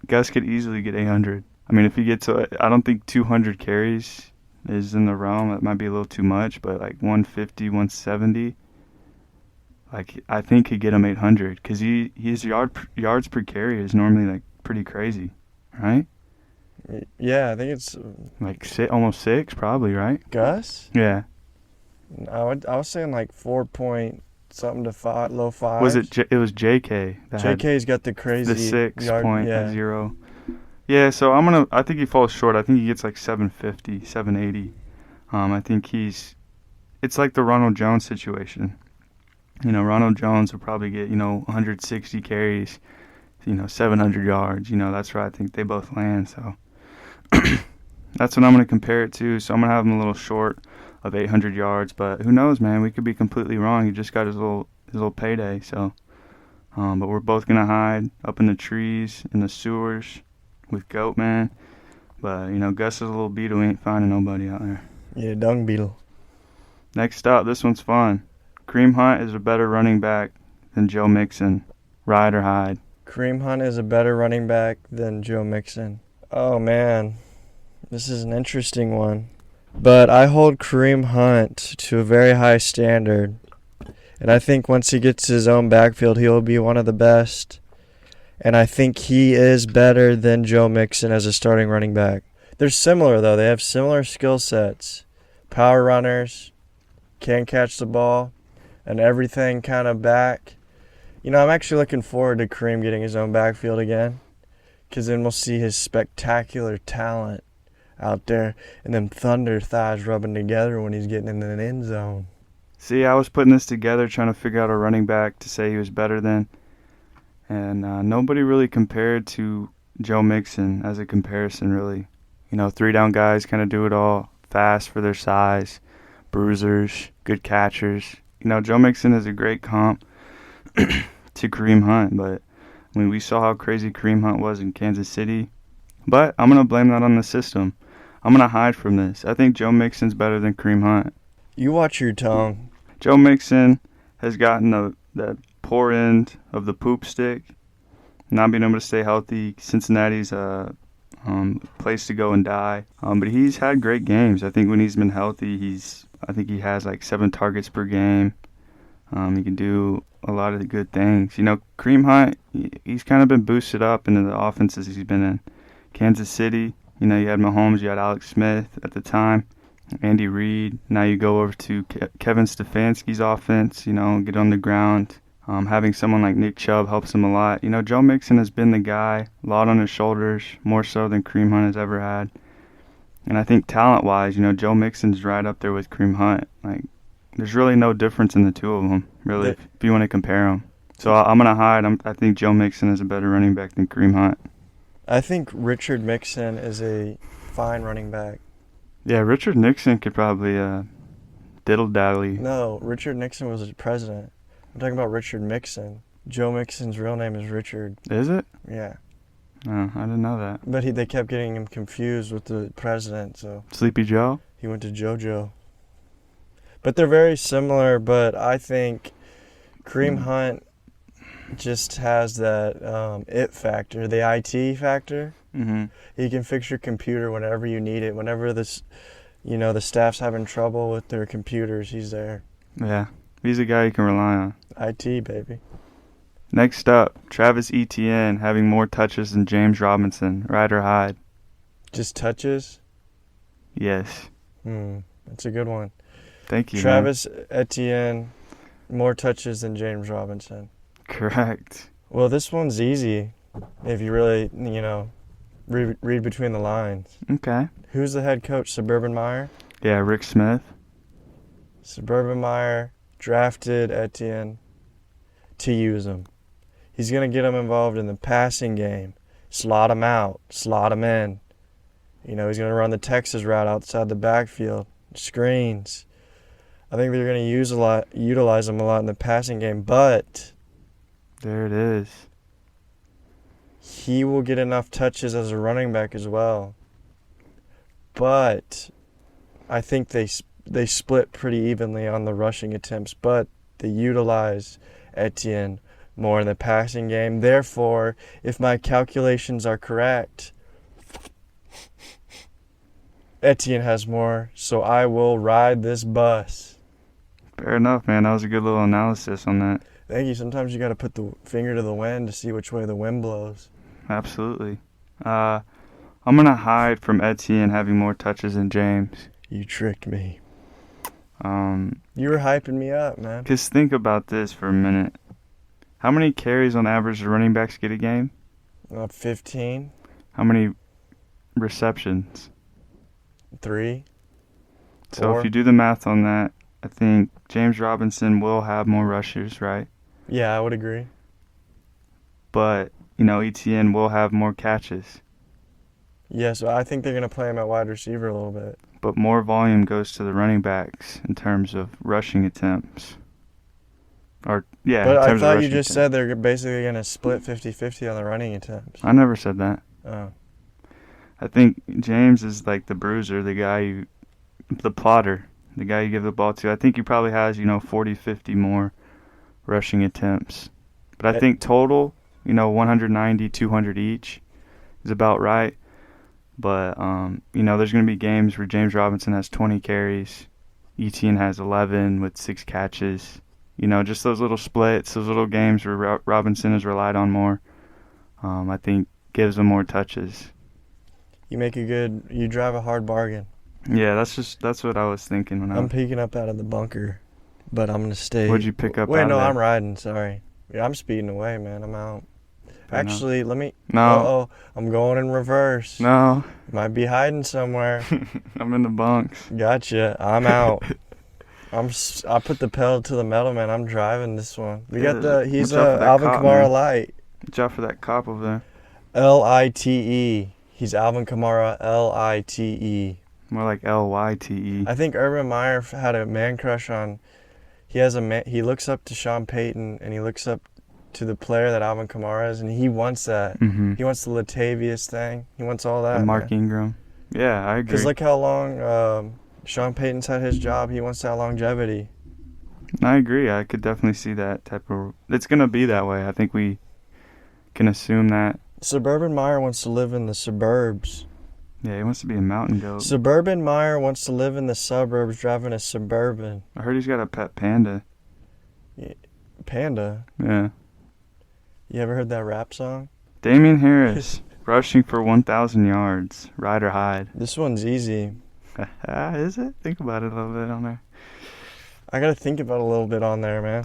Gus could easily get 800. I mean, if he gets, I don't think 200 carries is in the realm. That might be a little too much, but like 150, 170, like I think he'd get him 800 because his yards per carry is normally like pretty crazy, right? Yeah, I think it's Like almost 6, probably, right? Gus. Yeah. I was saying like 4 point something to 5, low 5. Was it? It was JK that had JK's got the crazy the 6 yard, point yeah. 0. Yeah, so I think he falls short. I think he gets like 750, 780. I think it's like the Ronald Jones situation. Ronald Jones will probably get, 160 carries, 700 yards. That's where I think they both land. So that's what I'm going to compare it to. So I'm going to have him a little short of 800 yards, but who knows, man? We could be completely wrong. He just got his little payday. So, but we're both going to hide up in the trees, in the sewers with Goat, man. But, Gus is a little beetle. We ain't finding nobody out there. Yeah, dung beetle. Next up, this one's fun. Kareem Hunt is a better running back than Joe Mixon. Ride or hide. Kareem Hunt is a better running back than Joe Mixon. Oh, man. This is an interesting one. But I hold Kareem Hunt to a very high standard. And I think once he gets his own backfield, he will be one of the best. And I think he is better than Joe Mixon as a starting running back. They're similar, though. They have similar skill sets. Power runners, can catch the ball, and everything kind of back. I'm actually looking forward to Kareem getting his own backfield again, because then we'll see his spectacular talent out there and them thunder thighs rubbing together when he's getting in the end zone. See, I was putting this together trying to figure out a running back to say he was better than, and nobody really compared to Joe Mixon as a comparison, really. 3-down guys kind of do it all, fast for their size, bruisers, good catchers. Joe Mixon is a great comp to Kareem Hunt, but we saw how crazy Kareem Hunt was in Kansas City. But I'm going to blame that on the system. I'm going to hide from this. I think Joe Mixon's better than Kareem Hunt. You watch your tongue. Joe Mixon has gotten the poor end of the poop stick, not being able to stay healthy. Cincinnati's place to go and die. But he's had great games. I think when he's been healthy, I think he has like 7 targets per game. He can do a lot of the good things. Kareem Hunt, he's kind of been boosted up into the offenses he's been in. Kansas City, you had Mahomes, you had Alex Smith at the time, Andy Reid. Now you go over to Kevin Stefanski's offense, get on the ground. Having someone like Nick Chubb helps him a lot. Joe Mixon has been the guy, a lot on his shoulders, more so than Kareem Hunt has ever had. And I think talent-wise, Joe Mixon's right up there with Kareem Hunt. There's really no difference in the two of them, really, if you want to compare them. So I'm going to hide. I think Joe Mixon is a better running back than Kareem Hunt. I think Richard Mixon is a fine running back. Yeah, Richard Nixon could probably diddle-daddly. No, Richard Nixon was the president. I'm talking about Richard Mixon. Joe Mixon's real name is Richard. Is it? Yeah. Oh, I didn't know that. But they kept getting him confused with the president, so Sleepy Joe? he went to JoJo. But they're very similar, but I think Kareem Hunt just has that it factor, the IT factor. Mm-hmm. He can fix your computer whenever you need it. Whenever the staff's having trouble with their computers, he's there. Yeah, he's a guy you can rely on. IT, baby. Next up, Travis Etienne having more touches than James Robinson. Ride or hide? Just touches? Yes. That's a good one. Thank you, Travis Etienne, more touches than James Robinson. Correct. Well, this one's easy if you really, read between the lines. Okay. Who's the head coach? Suburban Meyer? Yeah, Rick Smith. Suburban Meyer drafted Etienne to use him. He's going to get him involved in the passing game. Slot him out. Slot him in. He's going to run the Texas route outside the backfield. Screens. I think they're going to utilize him a lot in the passing game, but there it is. He will get enough touches as a running back as well. But I think they split pretty evenly on the rushing attempts, but they utilize Etienne more in the passing game. Therefore, if my calculations are correct, Etienne has more, so I will ride this bus. Fair enough, man. That was a good little analysis on that. Thank you. Sometimes you got to put the finger to the wind to see which way the wind blows. Absolutely. I'm going to hide from Etienne having more touches than James. You tricked me. You were hyping me up, man. Because think about this for a minute. How many carries on average do running backs get a game? 15. How many receptions? 3. So 4. if you do the math on that, I think James Robinson will have more rushers, right? Yeah, I would agree. But, Etienne will have more catches. Yeah, so I think they're going to play him at wide receiver a little bit. But more volume goes to the running backs in terms of rushing attempts. But I thought you just said they're basically going to split 50-50 on the running attempts. I never said that. Oh. I think James is like the bruiser, the plotter, the guy you give the ball to. I think he probably has, 40, 50 more rushing attempts. But I Eh, think total, 190, 200 each is about right. But, there's going to be games where James Robinson has 20 carries, Etienne has 11 with 6 catches. Just those little splits, those little games where Robinson is relied on more, I think gives them more touches. You drive a hard bargain. Yeah, that's what I was thinking when I'm peeking up out of the bunker, but I'm gonna stay. What'd you pick up Wait, out no, of there? I'm riding. Sorry. Yeah, I'm speeding away, man. I'm out. Fair enough. Actually, let me. No. Uh-oh, I'm going in reverse. No. Might be hiding somewhere. I'm in the bunks. Gotcha. I'm out. I put the pedal to the metal, man. I'm driving this one. He's watch out for that Alvin cop, Kamara man. Light. Watch out for that cop over there. Lite. He's Alvin Kamara Lite. More like Lyte. I think Urban Meyer had a man crush on. He looks up to Sean Payton and he looks up to the player that Alvin Kamara is, and he wants that. Mm-hmm. He wants the Latavius thing. He wants all that. The Mark man. Ingram. Yeah, I agree. Because look how long Sean Payton's had his job. He wants that longevity. I agree. I could definitely see that type of. It's gonna be that way. I think we can assume that. Suburban Meyer wants to live in the suburbs. Yeah, he wants to be a mountain goat. Suburban Meyer wants to live in the suburbs driving a Suburban. I heard he's got a pet panda. Panda? Yeah. You ever heard that rap song? Damian Harris rushing for 1,000 yards. Ride or hide. This one's easy. Is it? Think about it a little bit on there. I gotta think about it a little bit on there, man.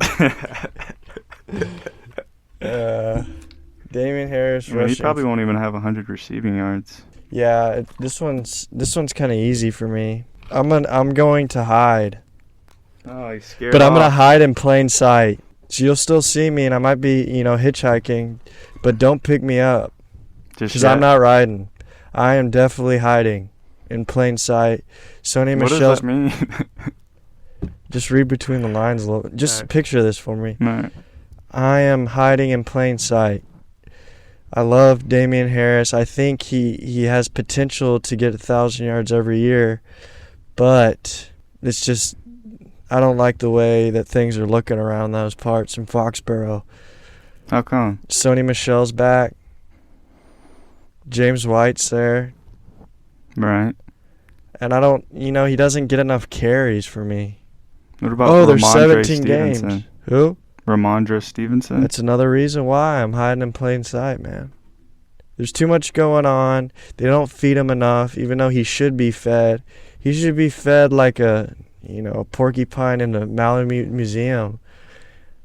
Damian Harris rushing. He probably won't even have 100 receiving yards. Yeah, this one's kind of easy for me. I'm going to hide. Oh, he's scared. But I'm gonna hide in plain sight. So you'll still see me, and I might be, hitchhiking, but don't pick me up because I'm not riding. I am definitely hiding in plain sight. Sony What Michelle. does this mean? Just read between the lines a little. Just picture this for me. Right. I am hiding in plain sight. I love Damian Harris. I think he has potential to get 1,000 yards every year, but it's just I don't like the way that things are looking around those parts in Foxborough. How come? Sony Michel's back. James White's there. Right. And I don't, he doesn't get enough carries for me. What about there's Ramondre 17 Stevenson? games. Who? Ramondre Stevenson? That's another reason why I'm hiding in plain sight, man. There's too much going on. They don't feed him enough, even though he should be fed. He should be fed like a porcupine in the Malamute Museum.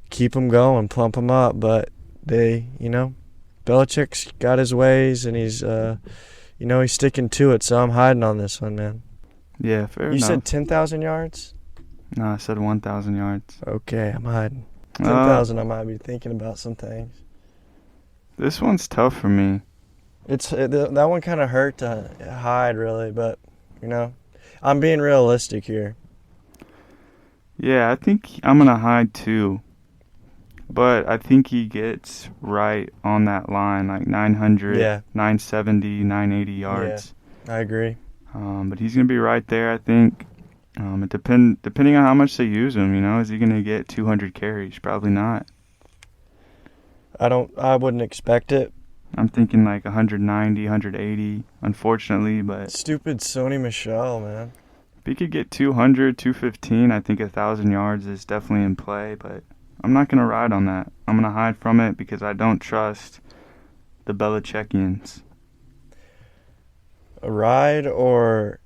Keep him going, plump him up. But Belichick's got his ways, and he's, he's sticking to it. So I'm hiding on this one, man. Yeah, fair enough. You said 10,000 yards? No, I said 1,000 yards. Okay, I'm hiding. 10,000, I might be thinking about some things. This one's tough for me. That one kind of hurt to hide, really, but, I'm being realistic here. Yeah, I think I'm going to hide too. But I think he gets right on that line, like 900, 970, 980 yards. Yeah, I agree. But he's going to be right there, I think. Depending on how much they use him, is he going to get 200 carries? Probably not. I wouldn't expect it. I'm thinking like 190, 180, unfortunately, but stupid Sony Michel, man. If he could get 200, 215, I think 1,000 yards is definitely in play, but I'm not going to ride on that. I'm going to hide from it because I don't trust the Belichickians. Ride or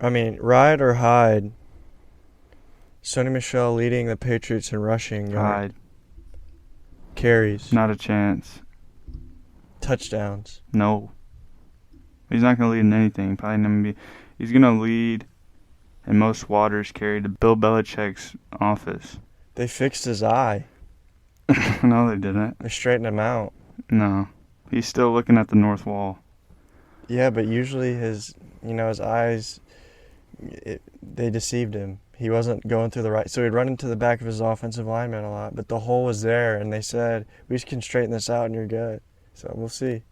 hide. Sony Michel leading the Patriots in rushing. Hide. Carries. Not a chance. Touchdowns. No. He's not going to lead in anything. He's going to lead in most waters carried to Bill Belichick's office. They fixed his eye. No, they didn't. They straightened him out. No. He's still looking at the north wall. Yeah, but usually his eyes, they deceived him. He wasn't going through the right. So he'd run into the back of his offensive lineman a lot. But the hole was there, and they said, we can straighten this out, and you're good. So we'll see.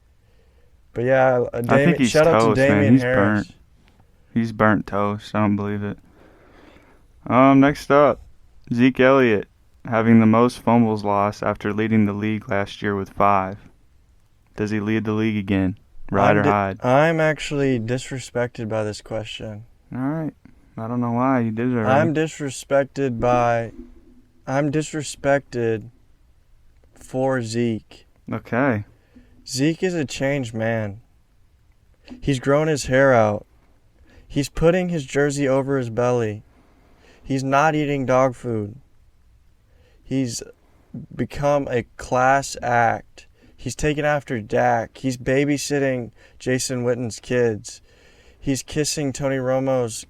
But yeah, I think he's shout out to toast, man. Damian He's burnt. Harris. He's burnt toast. I don't believe it. Next up, Zeke Elliott having the most fumbles lost after leading the league last year with 5. Does he lead the league again? Ride or hide? I'm actually disrespected by this question. All right. I don't know why you did it already. I'm disrespected for Zeke. Okay. Zeke is a changed man. He's grown his hair out. He's putting his jersey over his belly. He's not eating dog food. He's become a class act. He's taken after Dak. He's babysitting Jason Witten's kids. He's kissing Tony Romo's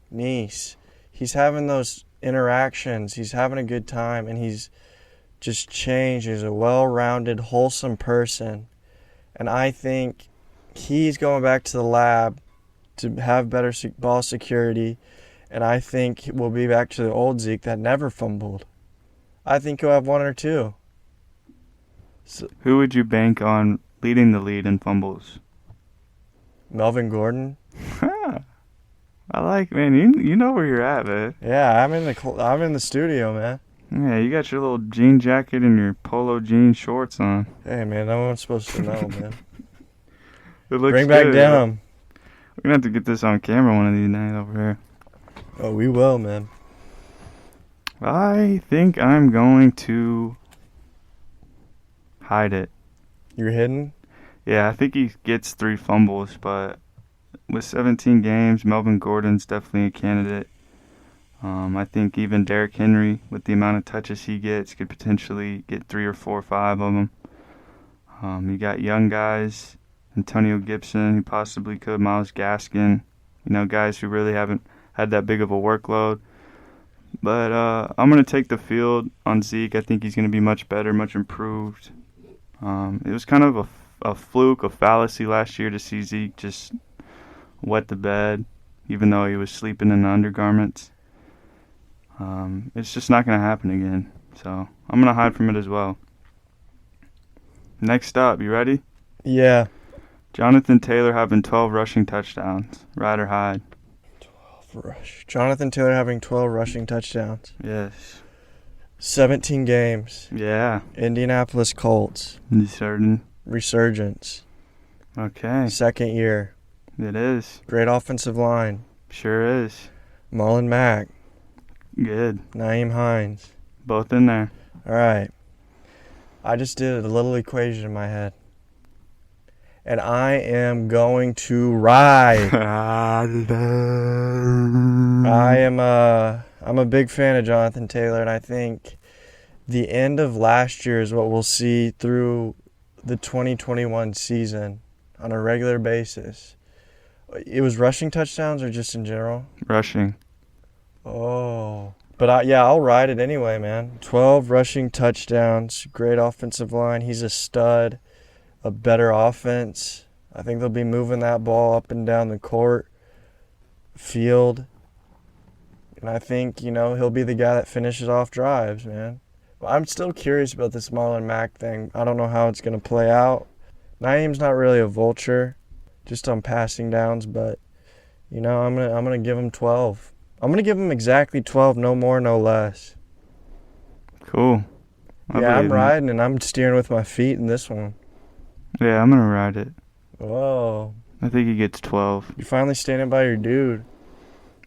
niece. He's having those interactions. He's having a good time, and he's just changed. He's a well-rounded, wholesome person. And I think he's going back to the lab to have better ball security. And I think we'll be back to the old Zeke that never fumbled. I think he'll have 1 or 2. So, who would you bank on leading the lead in fumbles? Melvin Gordon. I like, man. You know where you're at, man. Yeah, I'm in the studio, man. Yeah, you got your little jean jacket and your polo jean shorts on. Hey, man, no one's supposed to know, man. It looks Bring back good. denim. We're gonna have to get this on camera one of these nights over here. Oh, we will, man. I think I'm going to hide it. You're hidden? Yeah, I think he gets 3 fumbles, but with 17 games, Melvin Gordon's definitely a candidate. I think even Derrick Henry, with the amount of touches he gets, could potentially get 3 or 4 or 5 of them. You got young guys, Antonio Gibson, who possibly could, Myles Gaskin, guys who really haven't had that big of a workload. But I'm going to take the field on Zeke. I think he's going to be much better, much improved. It was kind of a fluke, a fallacy last year to see Zeke just wet the bed, even though he was sleeping in the undergarments. It's just not going to happen again. So I'm going to hide from it as well. Next up, you ready? Yeah. Jonathan Taylor having 12 rushing touchdowns. Ride or hide? 12 rush. Jonathan Taylor having 12 rushing touchdowns. Yes. 17 games. Yeah. Indianapolis Colts. You certain? Resurgence. Okay. Second year. It is. Great offensive line. Sure is. Marlon Mack. Good. Naeem Hines. Both in there. All right. I just did a little equation in my head. And I am going to ride. I'm a big fan of Jonathan Taylor, and I think the end of last year is what we'll see through the 2021 season on a regular basis. It was rushing touchdowns or just in general? Rushing. Oh. But I'll ride it anyway, man. 12 rushing touchdowns, great offensive line. He's a stud, a better offense. I think they'll be moving that ball up and down the court, field. And I think, he'll be the guy that finishes off drives, man. But I'm still curious about this Marlon Mack thing. I don't know how it's going to play out. Naeem's not really a vulture, just on passing downs, but, I'm gonna give him 12. I'm going to give him exactly 12, no more, no less. Cool. I'm riding, and I'm steering with my feet in this one. Yeah, I'm going to ride it. Whoa. I think he gets 12. You're finally standing by your dude.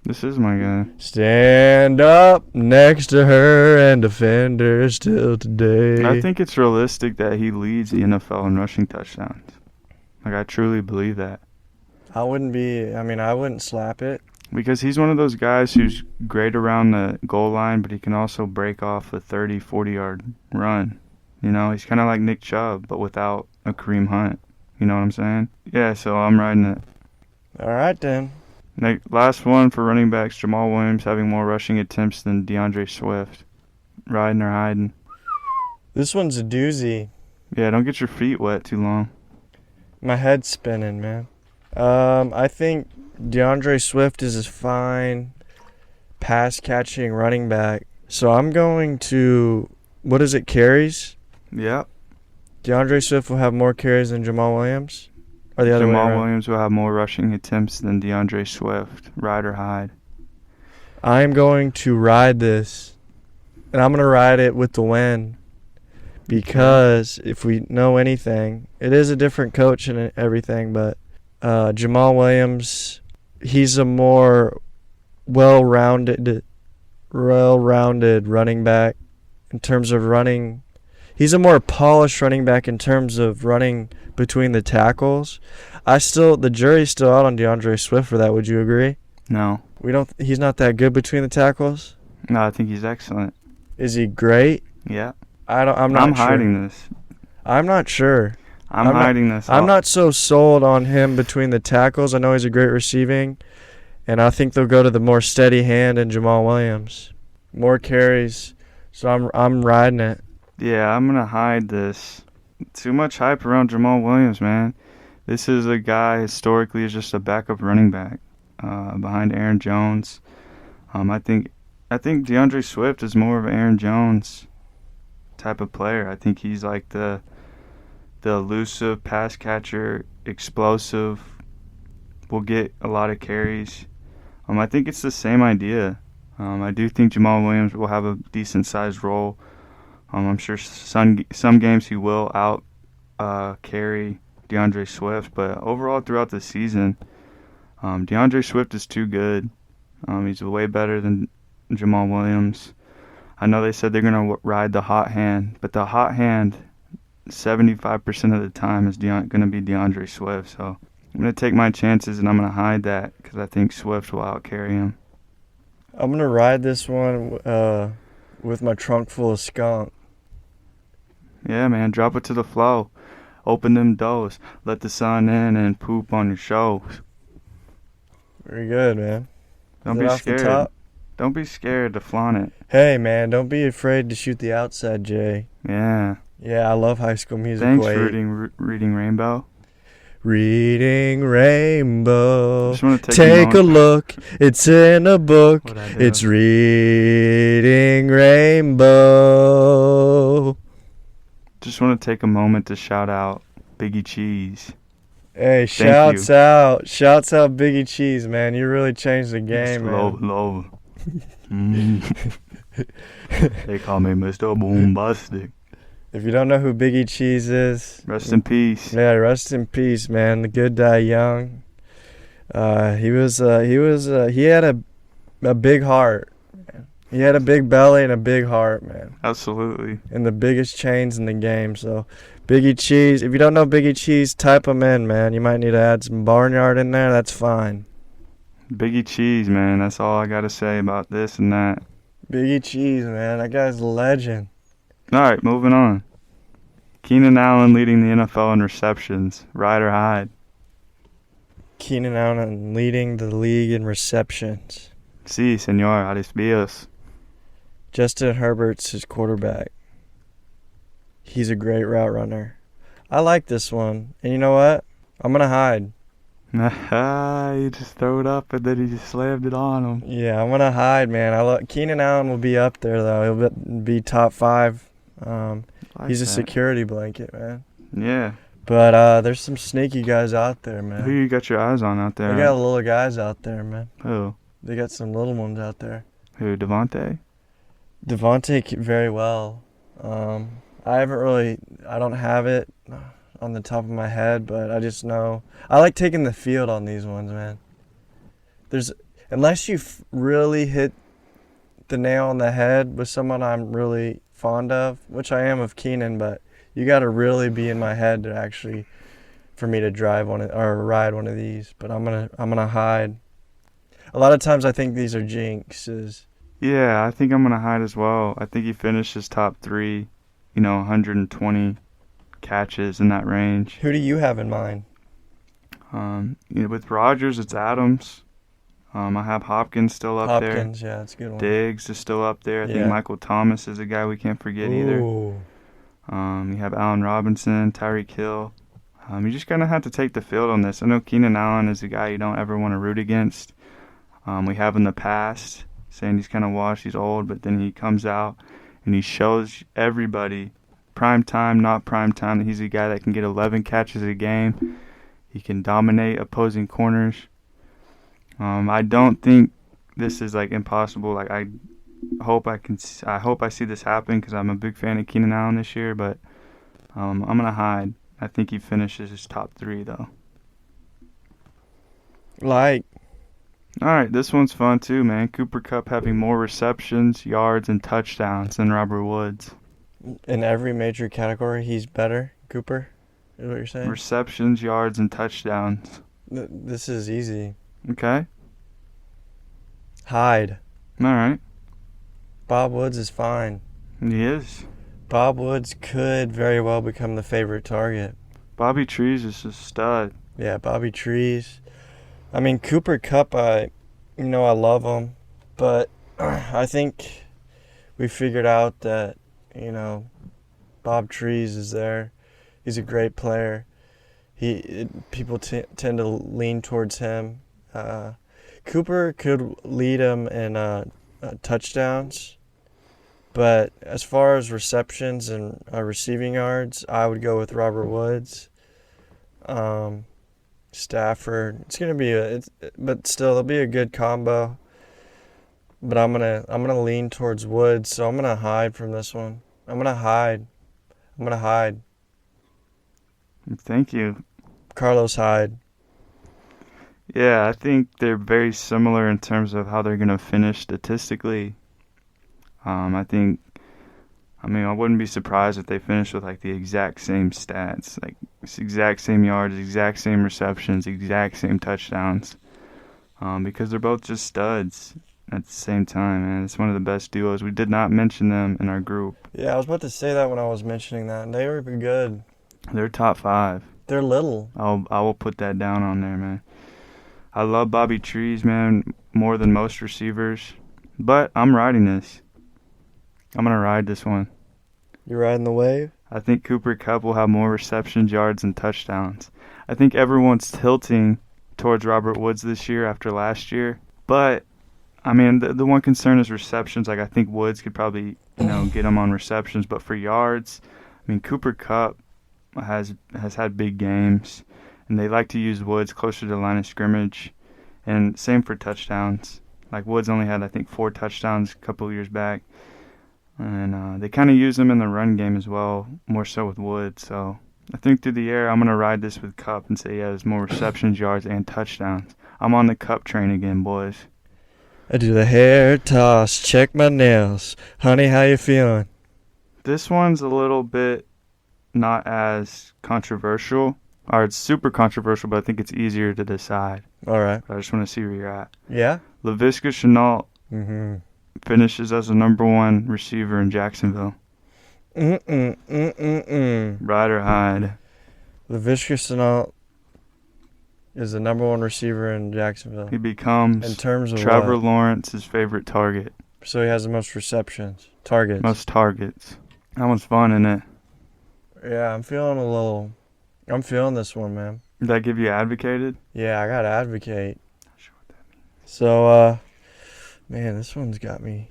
This is my guy. Stand up next to her and defend her still today. I think it's realistic that he leads the NFL in rushing touchdowns. I truly believe that. I wouldn't slap it. Because he's one of those guys who's great around the goal line, but he can also break off a 30, 40-yard run. He's kind of like Nick Chubb, but without a Kareem Hunt. You know what I'm saying? Yeah, so I'm riding it. All right, then. Last one for running backs, Jamal Williams having more rushing attempts than DeAndre Swift. Riding or hiding? This one's a doozy. Yeah, don't get your feet wet too long. My head's spinning, man. I think DeAndre Swift is a fine pass-catching running back. So I'm going to, carries? Yep. DeAndre Swift will have more carries than Jamal Williams? Or the other way Jamal around? Williams will have more rushing attempts than DeAndre Swift. Ride or hide. I'm going to ride this, and I'm going to ride it with the win. Because if we know anything, it is a different coach and everything, but Jamal Williams, he's a more well-rounded running back in terms of running. He's a more polished running back in terms of running between the tackles. The jury's still out on DeAndre Swift for that. Would you agree? No. He's not that good between the tackles. No, I think he's excellent. Is he great? Yeah. I'm not sure. hiding this. I'm not sure. I'm hiding this. I'm not so sold on him between the tackles. I know he's a great receiving, and I think they'll go to the more steady hand in Jamal Williams. More carries, so I'm riding it. Yeah, I'm gonna hide this. Too much hype around Jamal Williams, man. This is a guy historically is just a backup running back behind Aaron Jones. I think DeAndre Swift is more of an Aaron Jones type of player. I think he's like the elusive pass catcher, explosive, will get a lot of carries. I think it's the same idea. I do think Jamal Williams will have a decent sized role. I'm sure some games he will out carry DeAndre Swift, but overall throughout the season, DeAndre Swift is too good. He's way better than Jamal Williams. I know they said they're going to ride the hot hand, but the hot hand 75% of the time is going to be DeAndre Swift. So I'm going to take my chances and I'm going to hide that because I think Swift will outcarry him. I'm going to ride this one with my trunk full of skunk. Yeah, man, drop it to the flow. Open them doors. Let the sun in and poop on your shows. Very good, man. Don't be scared. Don't be scared to flaunt it. Hey, man, don't be afraid to shoot the outside, Jay. Yeah. Yeah, I love High School Musical. Thanks for reading Rainbow. Reading Rainbow. Take a look. It's in a book. It's Reading Rainbow. Just want to take a moment to shout out Biggie Cheese. Hey, shouts out Biggie Cheese, man. You really changed the game, man. Love. They call me Mr. Boombastic. If you don't know who Biggie Cheese is, rest in peace. Yeah, rest in peace, man. The good die young. He had a big heart. Man. He had a big belly and a big heart, man. Absolutely. And the biggest chains in the game. So, Biggie Cheese. If you don't know Biggie Cheese, type him in, man. You might need to add some barnyard in there. That's fine. Biggie Cheese, man. That's all I got to say about this and that. Biggie Cheese, man. That guy's a legend. All right, moving on. Keenan Allen leading the NFL in receptions. Ride or hide? Keenan Allen leading the league in receptions. Sí, señor. Adiós. Justin Herbert's his quarterback. He's a great route runner. I like this one. And you know what? I'm going to hide. You just throw it up and then he just slammed it on him. Yeah, I'm going to hide, man. Keenan Allen will be up there, though. He'll be top 5. He's a security blanket, man. Yeah. But there's some sneaky guys out there, man. Who you got your eyes on out there? They got little guys out there, man. Who? They got some little ones out there. Who, Devontae? Devontae very well. I don't have it on the top of my head, but I just know. I like taking the field on these ones, man. Unless you really hit the nail on the head with someone I'm really fond of, which I am of Keenan, but you got to really be in my head for me to drive one or ride one of these. But I'm gonna hide. A lot of times I think these are jinxes. Yeah, I think I'm gonna hide as well. I think he finishes top 3, 120 catches in that range. Who do you have in mind? With Rodgers, it's Adams. I have Hopkins still up there. Hopkins, yeah, that's a good one. Diggs is still up there. I think Michael Thomas is a guy we can't forget either. You have Allen Robinson, Tyreek Hill. You just kind of have to take the field on this. I know Keenan Allen is a guy you don't ever want to root against. We have in the past saying he's kind of washed, he's old, but then he comes out and he shows everybody, prime time, not prime time, that he's a guy that can get 11 catches a game. He can dominate opposing corners. I don't think this is like impossible. Like I hope I see this happen because I'm a big fan of Keenan Allen this year. But I'm gonna hide. I think he finishes his top 3 though. Like, All right, this one's fun too, man. Cooper Kupp having more receptions, yards, and touchdowns than Robert Woods. in every major category, he's better. Cooper, is what you're saying? Receptions, yards, and touchdowns. This is easy. Okay. Hyde. All right. Bob Woods is fine. He is. Bob Woods could very well become the favorite target. Bobby Trees is a stud. Yeah, Bobby Trees. I mean, Cooper Kupp, I love him, but I think we figured out that, Bob Trees is there. He's a great player. People tend to lean towards him. Cooper could lead him in touchdowns, but as far as receptions and receiving yards, I would go with Robert Woods. Stafford. It's gonna be but still it'll be a good combo. But I'm gonna lean towards Woods, so I'm gonna hide from this one. I'm gonna hide. Thank you. Carlos Hyde. Yeah, I think they're very similar in terms of how they're going to finish statistically. I wouldn't be surprised if they finish with like the exact same stats, like exact same yards, exact same receptions, exact same touchdowns, because they're both just studs at the same time, man. It's one of the best duos. We did not mention them in our group. Yeah, I was about to say that when I was mentioning that. They were good. They're top 5. They're little. I will put that down on there, man. I love Bobby Trees, man, more than most receivers, but I'm riding this. I'm going to ride this one. You're riding the wave? I think Cooper Kupp will have more receptions, yards, and touchdowns. I think everyone's tilting towards Robert Woods this year after last year, but I mean, the one concern is receptions. Like, I think Woods could probably, get him on receptions, but for yards, I mean, Cooper Kupp has had big games, and they like to use Woods closer to the line of scrimmage, and same for touchdowns. Like, Woods only had, I think, 4 touchdowns a couple of years back, and they kind of use him in the run game as well, more so with Woods. So I think through the air, I'm going to ride this with Kupp and say he has more receptions, yards, and touchdowns. I'm on the Kupp train again, boys. I do the hair toss, check my nails. Honey, how you feeling? This one's a little bit not as controversial, or it's super controversial, but I think it's easier to decide. All right. But I just want to see where you're at. Yeah? Laviska Shenault Mm-hmm. finishes as the number 1 receiver in Jacksonville. Ride or hide. Laviska Shenault is the number 1 receiver in Jacksonville. He becomes in terms of Trevor what? Lawrence's favorite target. So he has the most receptions. Targets. Most targets. That one's fun, isn't it? Yeah, I'm feeling this one, man. Did that give you advocated? Yeah, I gotta advocate. Not sure what that means. So, man, this one's got me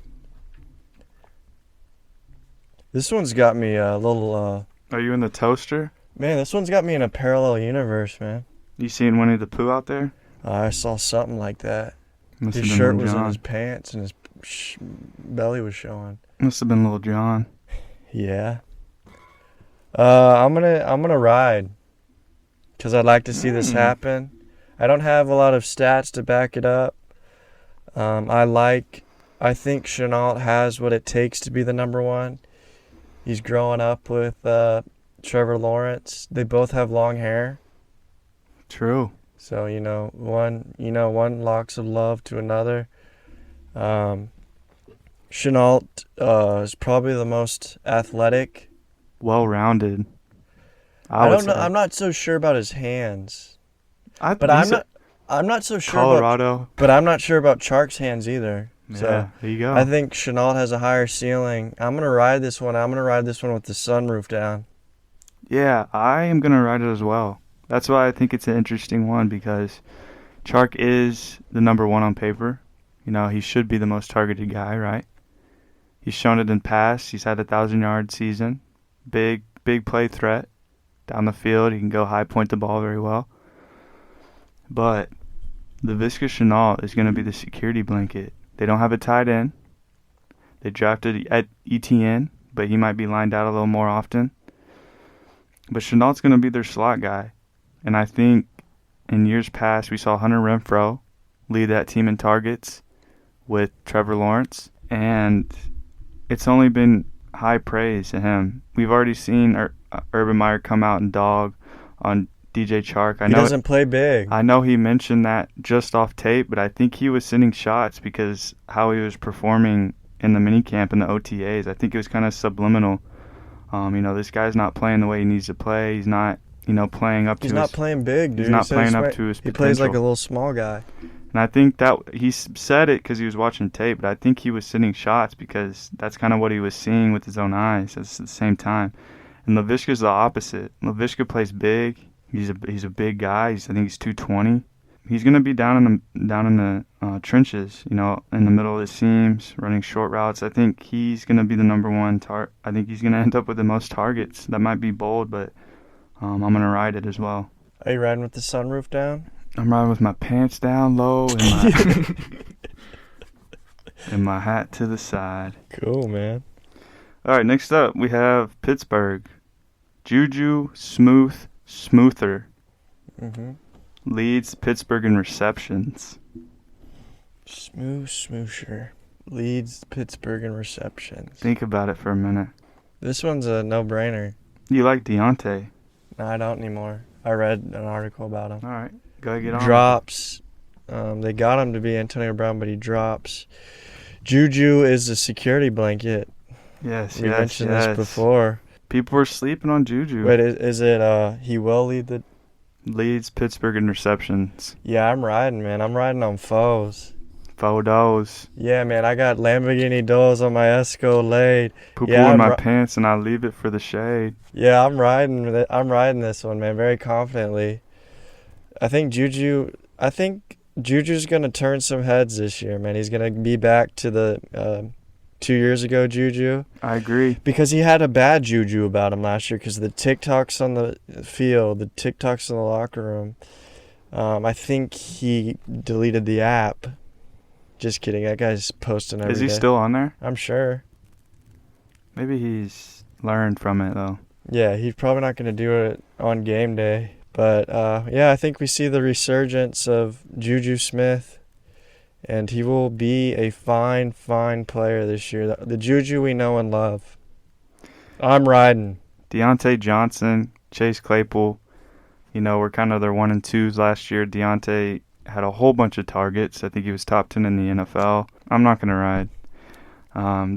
a little, Are you in the toaster? man, this one's got me in a parallel universe, man. You seen Winnie the Pooh out there? I saw something like that. Must His have been shirt Lil was in Jon. his pants and his belly was showing. Must have been Lil Jon. Yeah. I'm gonna ride, 'cause I'd like to see this happen. I don't have a lot of stats to back it up. I think Shenault has what it takes to be the number 1. He's growing up with Trevor Lawrence. They both have long hair. True. So, one locks of love to another. Shenault is probably the most athletic. Well-rounded. I don't know. I'm not so sure about his hands. I'm not so sure Colorado. but I'm not sure about Chark's hands either. Yeah, So there you go. I think Shenault has a higher ceiling. I'm gonna ride this one. I'm gonna ride this one with the sunroof down. Yeah, I am going to ride it as well. That's why I think it's an interesting one, because Chark is the number 1 on paper. He should be the most targeted guy, right? He's shown it in pass. He's had a 1,000-yard season. Big play threat down the field. He can go high point the ball very well. But Laviska Shenault is going to be the security blanket. They don't have a tight end. They drafted at ETN, but he might be lined out a little more often. But Chenault's going to be their slot guy. And I think in years past, we saw Hunter Renfrow lead that team in targets with Trevor Lawrence. And it's only been high praise to him. We've already seen Urban Meyer come out and dog on DJ Chark. He doesn't play big. I know he mentioned that just off tape, but I think he was sending shots because how he was performing in the minicamp and the OTAs. I think it was kind of subliminal. This guy's not playing the way he needs to play. He's not, playing up to his... He's not playing big, dude. He's not playing up to his potential. He plays like a little small guy. And I think that he said it because he was watching tape, but I think he was sending shots because that's kind of what he was seeing with his own eyes at the same time. And Laviska's the opposite. Laviska plays big. He's a big guy. I think he's 220. He's gonna be down in the trenches, in the middle of the seams, running short routes. I think he's gonna be the number one I think he's gonna end up with the most targets. That might be bold, but I'm gonna ride it as well. Are you riding with the sunroof down? I'm riding with my pants down low and my and my hat to the side. Cool, man. All right, next up we have Pittsburgh. Juju Smoother. Mm-hmm. Leads Pittsburgh in receptions. Smoosher leads Pittsburgh in receptions. Think about it for a minute. This one's a no-brainer. You like Deontay? No, I don't anymore. I read an article about him. All right, gotta get on. Drops. They got him to be Antonio Brown, but he drops. Juju is a security blanket. Yes, we mentioned this before. People were sleeping on Juju. Wait, is it he will lead the... Leads Pittsburgh in receptions. Yeah, I'm riding, man. I'm riding on foes. Photos. Yeah, man. I got Lamborghini doors on my Escalade. Poo-poo in my pants, and I leave it for the shade. Yeah, I'm riding this one, man, very confidently. I think Juju's gonna turn some heads this year, man. He's gonna be back to the 2 years ago Juju. I agree. Because he had a bad juju about him last year because the TikToks on the field, the TikToks in the locker room. I think he deleted the app. Just kidding. That guy's posting every day. Is he still on there? I'm sure. Maybe he's learned from it, though. Yeah, he's probably not going to do it on game day. But, I think we see the resurgence of Juju Smith. And he will be a fine, fine player this year. The Juju we know and love. I'm riding. Deontay Johnson, Chase Claypool, were kind of their 1 and 2s last year. Deontay had a whole bunch of targets. I think he was top 10 in the NFL. I'm not going to ride.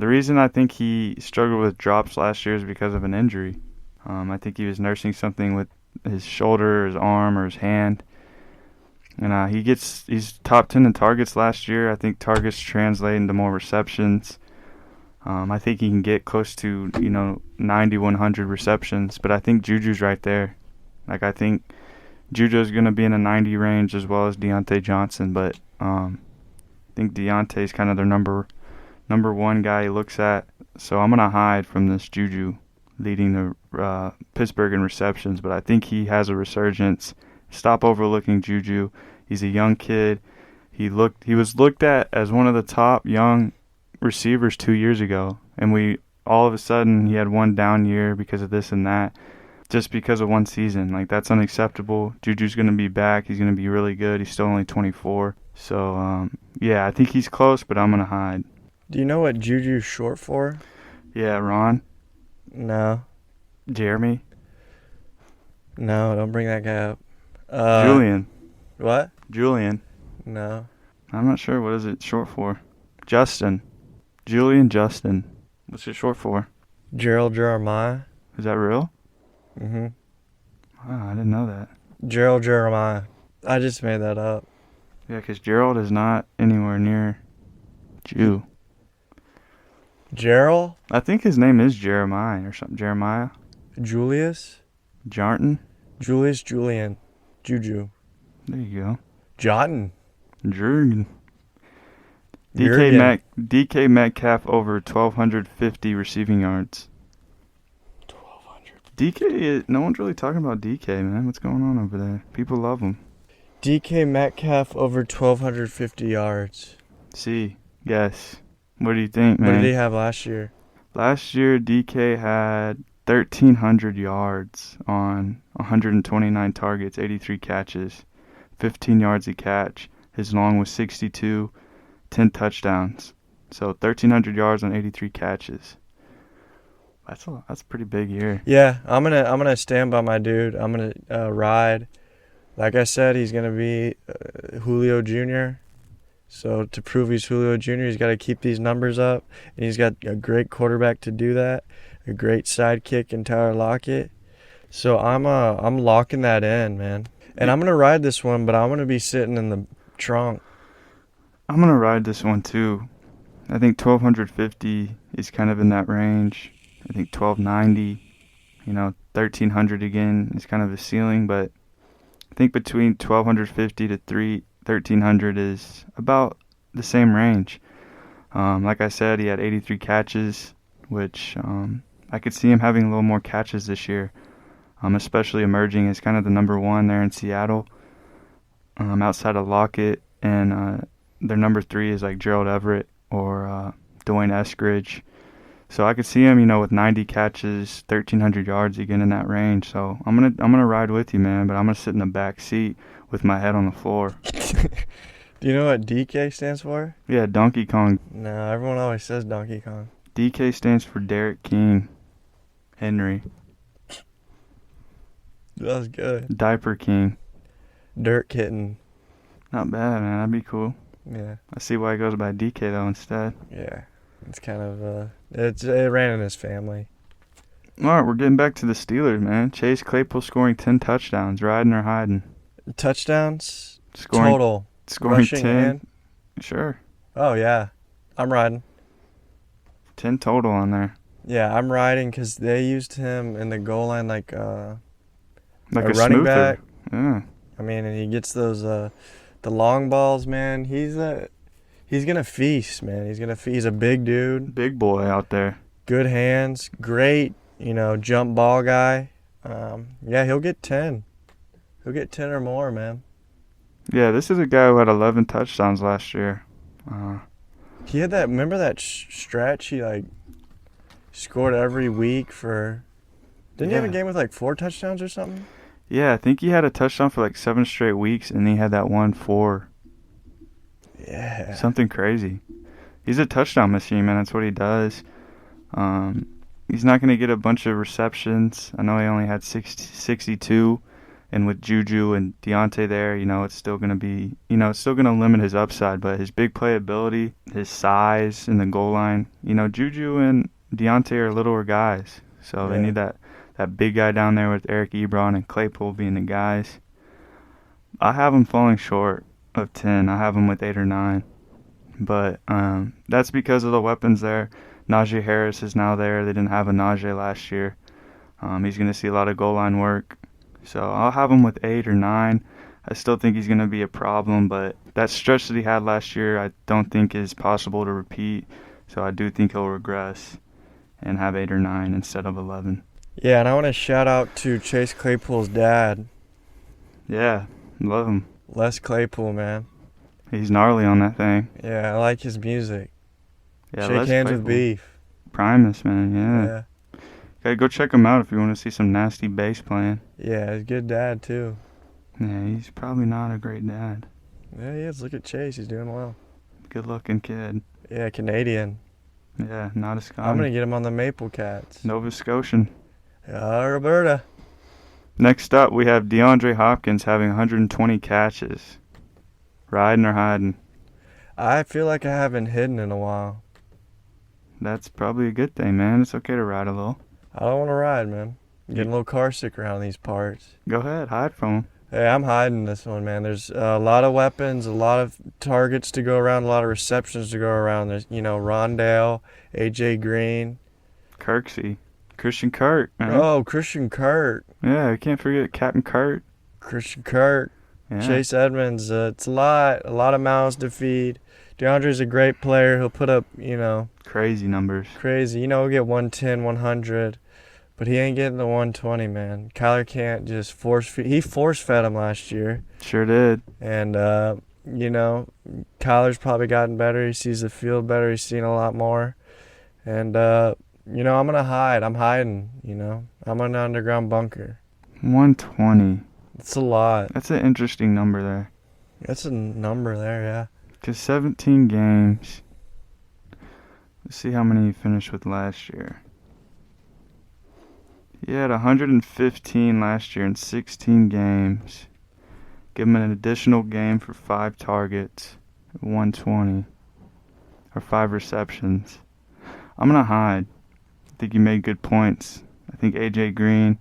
The reason I think he struggled with drops last year is because of an injury. I think he was nursing something with his shoulder, his arm, or his hand. And he's top 10 in targets last year. I think targets translate into more receptions. I think he can get close to, 90, 100 receptions. But I think Juju's right there. I think Juju's going to be in the 90 range as well as Deontay Johnson. But I think Deontay's kind of their number one guy he looks at. So I'm going to hide from this Juju leading the Pittsburgh in receptions. But I think he has a resurgence. Stop overlooking Juju. He's a young kid. He was looked at as one of the top young receivers 2 years ago, and all of a sudden he had one down year because of this and that, just because of one season. That's unacceptable. Juju's going to be back. He's going to be really good. He's still only 24. So I think he's close, but I'm going to hide. Do you know what Juju's short for? Yeah, Ron. No. Jeremy. No, don't bring that guy up. Julian. What? Julian. No. I'm not sure. What is it short for? Justin. Julian Justin. What's it short for? Gerald Jeremiah. Is that real? Mm-hmm. Wow, I didn't know that. Gerald Jeremiah. I just made that up. Yeah, because Gerald is not anywhere near Jew. Gerald? I think his name is Jeremiah or something. Jeremiah? Julius? Jarton? Julius Julian. Juju. There you go. Jotten. Jurgen. DK Metcalf over 1,250 receiving yards. 1,200. DK, no one's really talking about DK, man. What's going on over there? People love him. DK Metcalf over 1,250 yards. See, guess. What do you think, What did man? he have last year? Last year, DK had 1,300 yards on 129 targets, 83 catches, 15 yards a catch. His long was 62, 10 touchdowns. So 1,300 yards on 83 catches. That's a pretty big year. Yeah, I'm gonna stand by my dude. I'm gonna ride. Like I said, he's gonna be Julio Jr. So to prove he's Julio Jr., he's got to keep these numbers up, and he's got a great quarterback to do that, a great sidekick in Tyler Lockett. So I'm locking that in, man. And I'm gonna ride this one, but I'm gonna be sitting in the trunk. I'm going to ride this one too. I think 1,250 is kind of in that range. I think 1,290, 1,300 again is kind of the ceiling, but I think between 1,250 to 1,300 is about the same range. Like I said, he had 83 catches, which I could see him having a little more catches this year, especially emerging as kind of the number one there in Seattle, outside of Lockett, and their number three is like Gerald Everett or Dwayne Eskridge. So I could see him, with 90 catches, 1,300 yards again in that range. So I'm gonna ride with you, man. But I'm gonna sit in the back seat with my head on the floor. Do you know what DK stands for? Yeah, Donkey Kong. No, everyone always says Donkey Kong. DK stands for Derek King Henry. That was good. Diaper King. Dirt Kitten. Not bad, man. That'd be cool. Yeah. I see why he goes by DK though instead. Yeah. It's kind of it ran in his family. All right, we're getting back to the Steelers, man. Chase Claypool scoring 10 touchdowns, riding or hiding. Touchdowns Scoring total. Scoring Rushing 10. and? Sure. Oh yeah, I'm riding. 10 total on there. Yeah, I'm riding because they used him in the goal line like Like a a running smoother. back. Yeah. I mean, and he gets those the long balls, man. He's gonna feast, man. He's a big dude, Big boy out there. good hands, great, jump ball guy. Yeah, he'll get 10. He'll get 10 or more, man. Yeah, this is a guy who had 11 touchdowns last year. He had that. Remember that stretch? He scored every week for. Didn't he have a Yeah. game with like 4 touchdowns or something? Yeah, I think he had a touchdown for like 7 straight weeks, and he had that one for Yeah. something crazy. He's a touchdown machine, man. That's what he does. He's not going to get a bunch of receptions. I know he only had 62, and with Juju and Deontay there, it's still going to be, it's still going to limit his upside, but his big playability, his size in the goal line, Juju and Deontay are littler guys, so they Yeah. need that big guy down there with Eric Ebron and Claypool being the guys. I have him falling short of 10. I have him with 8 or 9. But that's because of the weapons there. Najee Harris is now there. They didn't have a Najee last year. He's going to see a lot of goal line work. So I'll have him with 8 or 9. I still think he's going to be a problem, but that stretch that he had last year I don't think is possible to repeat. So I do think he'll regress and have 8 or 9 instead of 11. Yeah, and I want to shout out to Chase Claypool's dad, Yeah, love him. Les Claypool, man. He's gnarly on that thing. Yeah, I like his music. Yeah, Shake Les hands with Claypool. beef. Primus, man, yeah. Yeah. Gotta go check him out if you want to see some nasty bass playing. Yeah, he's a good dad too. Yeah, he's probably not a great dad. Yeah, he is. Look at Chase. He's doing well. Good looking kid. Yeah, Canadian. Yeah, not a Scottish. I'm going to get him on the Maple Cats. Nova Scotian. Roberta. Next up, we have DeAndre Hopkins having 120 catches. Riding or hiding? I feel like I haven't hidden in a while. That's probably a good thing, man. It's okay to ride a little. I don't want to ride, man. I'm getting a little car sick around these parts. Go ahead, hide from him. Hey, I'm hiding this one, man. There's a lot of weapons, a lot of targets to go around, a lot of receptions to go around. There's, Rondale, A.J. Green. Kirksey. Christian Kirk, man. Oh, Christian Kirk. Yeah, I can't forget Captain Kirk. Christian Kirk. Yeah. Chase Edmonds. It's a lot of mouths to feed. DeAndre's a great player. He'll put up, Crazy numbers. crazy. He'll get 110, 100. But he ain't getting the 120, man. Kyler can't just force feed. He force fed him last year. Sure did. And, Kyler's probably gotten better. He sees the field better. He's seen a lot more. And, I'm going to hide. I'm hiding, I'm in an underground bunker. 120. It's a lot. That's an interesting number there. That's a number there, yeah. Because 17 games. Let's see how many he finished with last year. He had 115 last year in 16 games. Give him an additional game for 5 targets, 120, or 5 receptions. I'm going to hide. I think you made good points. I think A.J. Green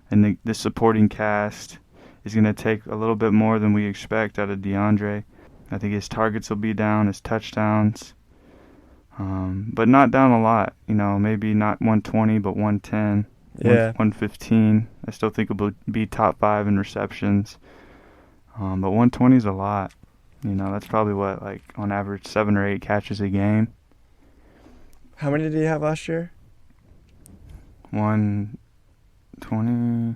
and the supporting cast is going to take a little bit more than we expect out of DeAndre. I think his targets will be down, his touchdowns, but not down a lot. Maybe not 120, but 110, Yeah. 115. I still think it will be top 5 in receptions. But 120 is a lot. That's probably on average 7 or 8 catches a game. How many did he have last year? 120.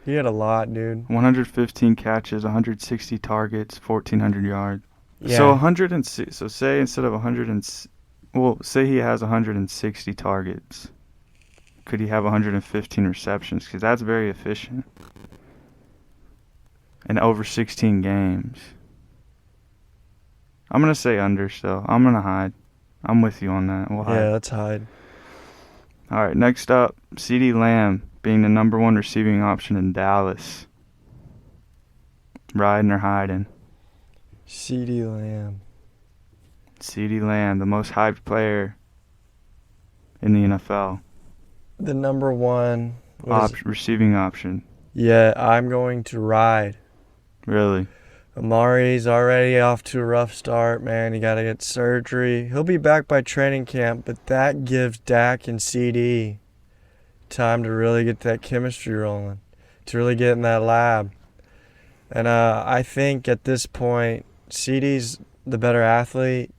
He had a lot, dude. 115 catches, 160 targets, 1,400 yards. Yeah. So 106. So say instead of 100 say he has 160 targets. Could he have 115 receptions? Because that's very efficient. And over 16 games. I'm going to say under still. I'm going to hide. I'm with you on that. We'll hide. Yeah, let's hide. All right, next up, CeeDee Lamb being the number 1 receiving option in Dallas. Riding or hiding? CeeDee Lamb. CeeDee Lamb, the most hyped player in the NFL. The number 1 receiving option. Yeah, I'm going to ride. Really? Amari's already off to a rough start, man. He got to get surgery. He'll be back by training camp, but that gives Dak and CD time to really get that chemistry rolling, to really get in that lab. And I think at this point, CD's the better athlete.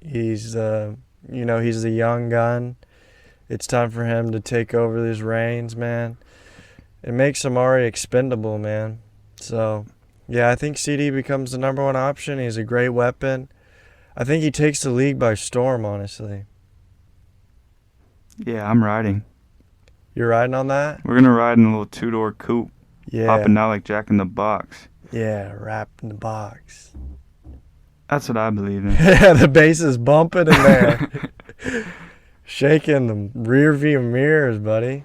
He's he's the young gun. It's time for him to take over these reins, man. It makes Amari expendable, man. So, yeah, I think CD becomes the number 1 option. He's a great weapon. I think he takes the league by storm, honestly. Yeah, I'm riding. You're riding on that? We're going to ride in a little 2-door coupe. Yeah. Popping out like Jack in the Box. Yeah, wrapped in the box. That's what I believe in. Yeah, the bass is bumping in there. Shaking the rear view mirrors, buddy.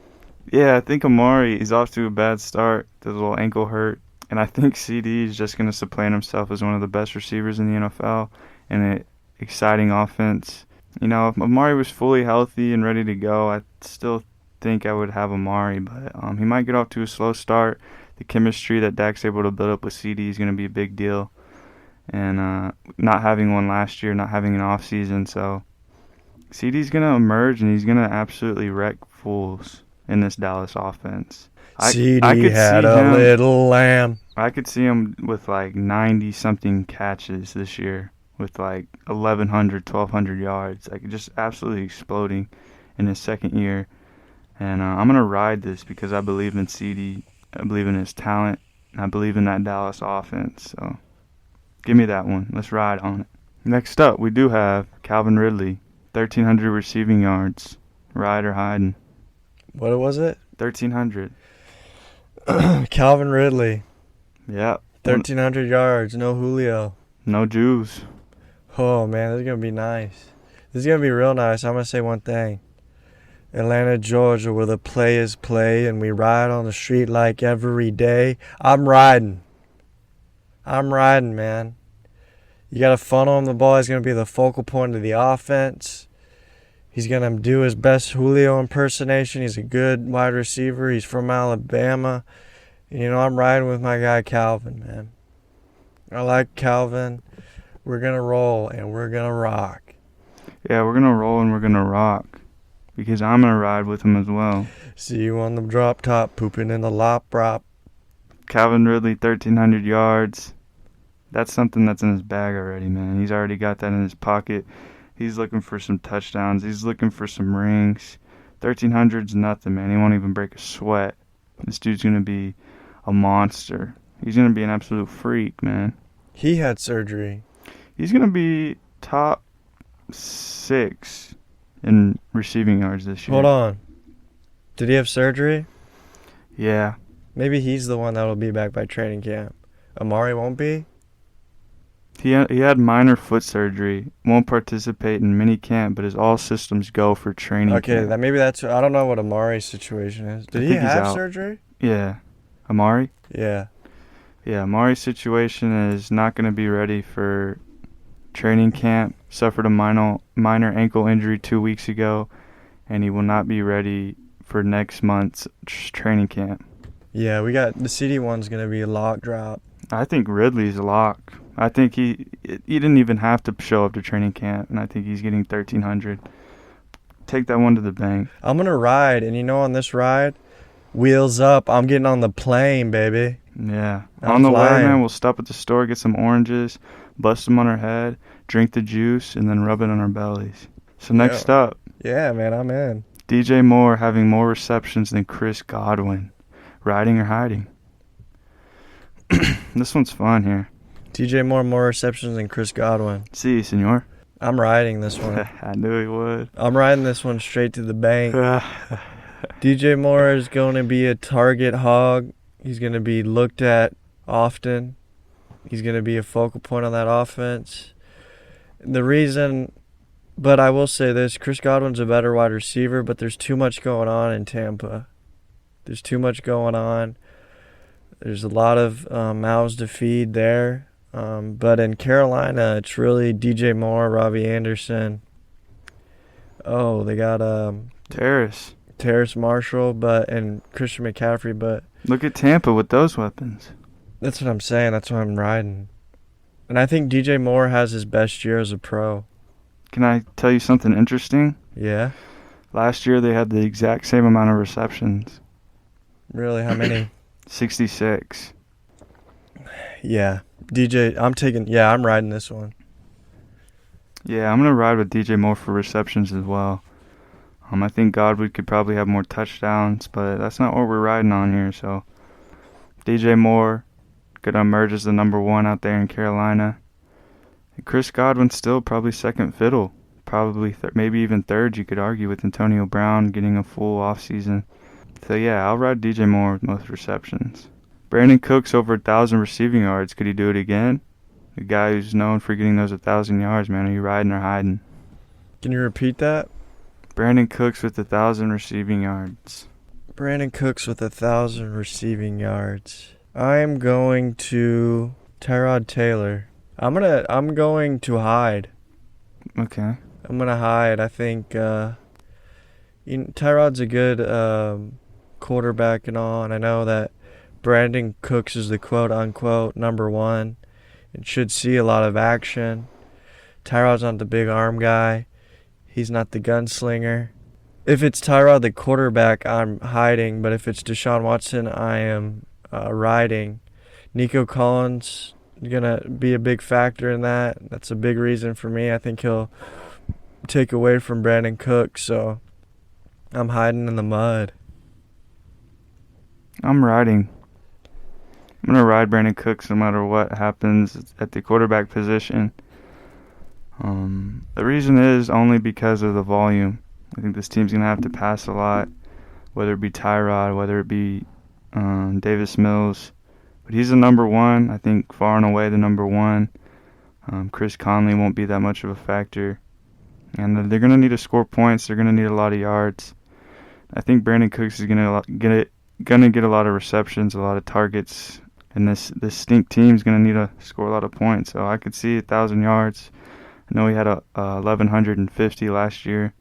Yeah, I think Amari is off to a bad start. There's a little ankle hurt. And I think CD is just going to supplant himself as one of the best receivers in the NFL in an exciting offense. If Amari was fully healthy and ready to go, I still think I would have Amari. But he might get off to a slow start. The chemistry that Dak's able to build up with CD is going to be a big deal. And not having one last year, not having an off season. So CD's going to emerge, and he's going to absolutely wreck fools in this Dallas offense. CD had a little lamb. I could see him with 90-something catches this year with 1,100, 1,200 yards. Just absolutely exploding in his second year. And I'm going to ride this because I believe in CD. I believe in his talent. And I believe in that Dallas offense. So give me that one. Let's ride on it. Next up, we do have Calvin Ridley, 1,300 receiving yards. Ride or hiding? What was it? 1,300. Calvin Ridley. Yeah. 1,300 yards. No Julio. No Jews. Oh, man, this is going to be nice. This is going to be real nice. I'm going to say one thing. Atlanta, Georgia, where the players play and we ride on the street like every day. I'm riding. Man. You got to funnel him the ball. He's going to be the focal point of the offense. He's going to do his best Julio impersonation. He's a good wide receiver. He's from Alabama. I'm riding with my guy Calvin, man. I like Calvin. We're going to roll and we're going to rock. Yeah, we're going to roll and we're going to rock. Because I'm going to ride with him as well. See you on the drop top, pooping in the lop prop. Calvin Ridley, 1,300 yards. That's something that's in his bag already, man. He's already got that in his pocket. He's looking for some touchdowns. He's looking for some rings. 1,300's nothing, man. He won't even break a sweat. This dude's going to be a monster. He's going to be an absolute freak, man. He had surgery. He's going to be top 6 in receiving yards this year. Hold on. Did he have surgery? Yeah. Maybe he's the one that will be back by training camp. Amari won't be? He had minor foot surgery. Won't participate in mini camp, but is all systems go for training camp. Okay, maybe that's... I don't know what Amari's situation is. Did he have surgery? Yeah. Amari? Yeah. Yeah, Amari's situation is not going to be ready for training camp. Suffered a minor ankle injury 2 weeks ago, and he will not be ready for next month's training camp. Yeah, we got the CD one's going to be a lock drop. I think Ridley's a lock. I think he didn't even have to show up to training camp, and I think he's getting 1,300. Take that one to the bank. I'm going to ride, and on this ride, wheels up, I'm getting on the plane, baby. Yeah. I'm on the flying. way, man, we'll stop at the store, get some oranges, bust them on our head, drink the juice, and then rub it on our bellies. So next up. Yeah, man, I'm in. DJ Moore having more receptions than Chris Godwin. Riding or hiding? This one's fun here. DJ Moore more receptions than Chris Godwin. Si, senor. I'm riding this one. I knew he would. I'm riding this one straight to the bank. DJ Moore is going to be a target hog. He's going to be looked at often. He's going to be a focal point on that offense. But I will say this, Chris Godwin's a better wide receiver, but there's too much going on in Tampa. There's too much going on. There's a lot of mouths to feed there. But in Carolina, it's really DJ Moore, Robbie Anderson. Oh, they got Terrace Marshall, and Christian McCaffrey. But look at Tampa with those weapons. That's what I'm saying. That's why I'm riding. And I think DJ Moore has his best year as a pro. Can I tell you something interesting? Yeah. Last year they had the exact same amount of receptions. Really? How many? 66. Yeah. I'm riding this one. Yeah, I'm going to ride with DJ Moore for receptions as well. I think Godwin could probably have more touchdowns, but that's not what we're riding on here. So DJ Moore could emerge as the number 1 out there in Carolina. And Chris Godwin still probably second fiddle. Probably maybe even third, you could argue, with Antonio Brown getting a full offseason. So yeah, I'll ride DJ Moore with most receptions. Brandon Cooks over 1,000 receiving yards. Could he do it again? The guy who's known for getting those 1,000 yards, man. Are you riding or hiding? Can you repeat that? Brandon Cooks with 1,000 receiving yards. Brandon Cooks with 1,000 receiving yards. I'm going to Tyrod Taylor. I'm going to hide. Okay. I'm gonna hide. I think Tyrod's a good quarterback and all, and I know that Brandon Cooks is the quote-unquote number 1 and should see a lot of action. Tyrod's not the big arm guy. He's not the gunslinger. If it's Tyrod the quarterback, I'm hiding, but if it's Deshaun Watson, I am riding. Nico Collins is going to be a big factor in that. That's a big reason for me. I think he'll take away from Brandon Cooks, so I'm hiding in the mud. I'm riding. I'm going to ride Brandon Cooks no matter what happens at the quarterback position. The reason is only because of the volume. I think this team's going to have to pass a lot, whether it be Tyrod, whether it be Davis Mills. But he's the number 1, I think far and away the number 1. Chris Conley won't be that much of a factor. And they're going to need to score points. They're going to need a lot of yards. I think Brandon Cooks is going to get a lot of receptions, a lot of targets. And this stink team's going to need to score a lot of points. So I could see 1,000 yards. I know he had 1,150 last year.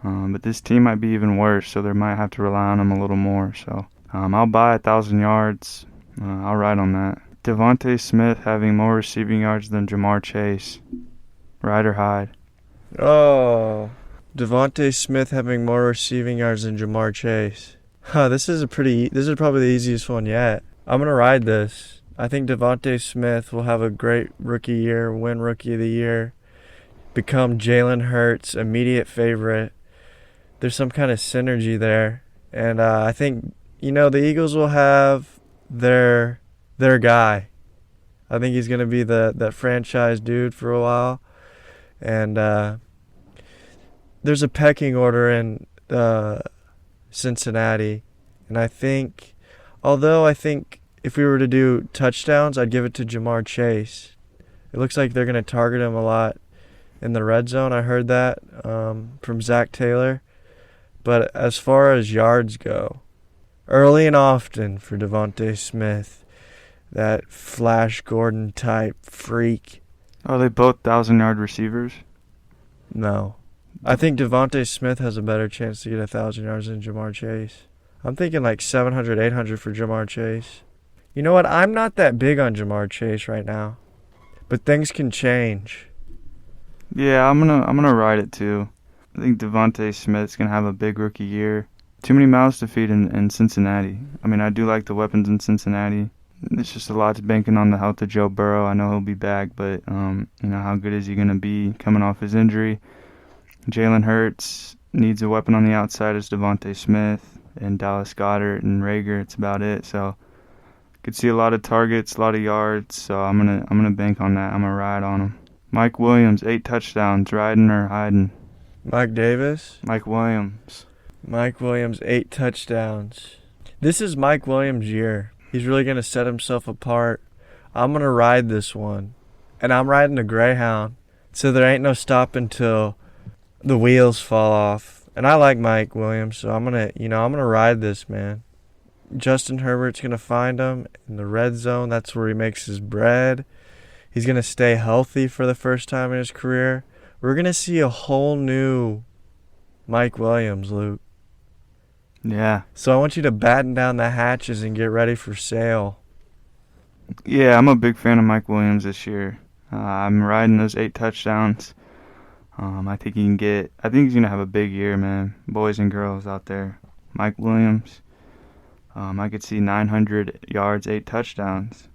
But this team might be even worse, so they might have to rely on him a little more. So I'll buy 1,000 yards. I'll ride on that. Devontae Smith having more receiving yards than Jamar Chase. Ride or hide? Oh, Devontae Smith having more receiving yards than Jamar Chase. This is probably the easiest one yet. I'm going to ride this. I think Devontae Smith will have a great rookie year, win Rookie of the Year, become Jalen Hurts' immediate favorite. there's some kind of synergy there, and I think the Eagles will have their guy. I think he's gonna be that franchise dude for a while, and there's a pecking order in Cincinnati, and although I think if we were to do touchdowns, I'd give it to Jamar Chase. It looks like they're gonna target him a lot in the red zone. I heard that from Zach Taylor. But as far as yards go, early and often for Devontae Smith, that Flash Gordon type freak. Are they both 1,000-yard receivers? No. I think Devontae Smith has a better chance to get 1,000 yards than Jamar Chase. I'm thinking like 700, 800 for Jamar Chase. You know what? I'm not that big on Jamar Chase right now. But things can change. Yeah, I'm gonna ride it too. I think Devontae Smith's gonna have a big rookie year. Too many mouths to feed in Cincinnati. I mean, I do like the weapons in Cincinnati. It's just a lot to banking on the health of Joe Burrow. I know he'll be back, but how good is he gonna be coming off his injury? Jalen Hurts needs a weapon on the outside as Devontae Smith and Dallas Goedert and Rager. It's about it. So could see a lot of targets, a lot of yards. So I'm gonna bank on that. I'm gonna ride on him. Mike Williams, 8 touchdowns, riding or hiding? Mike Davis? Mike Williams. Mike Williams, 8 touchdowns. This is Mike Williams' year. He's really going to set himself apart. I'm going to ride this one. And I'm riding a Greyhound. So there ain't no stopping till the wheels fall off. And I like Mike Williams, so I'm going to ride this, man. Justin Herbert's going to find him in the red zone. That's where he makes his bread. He's going to stay healthy for the first time in his career. We're going to see a whole new Mike Williams, Luke. Yeah. So I want you to batten down the hatches and get ready for sail. Yeah, I'm a big fan of Mike Williams this year. I'm riding those 8 touchdowns. I think he's going to have a big year, man. Boys and girls out there. Mike Williams. I could see 900 yards, 8 touchdowns.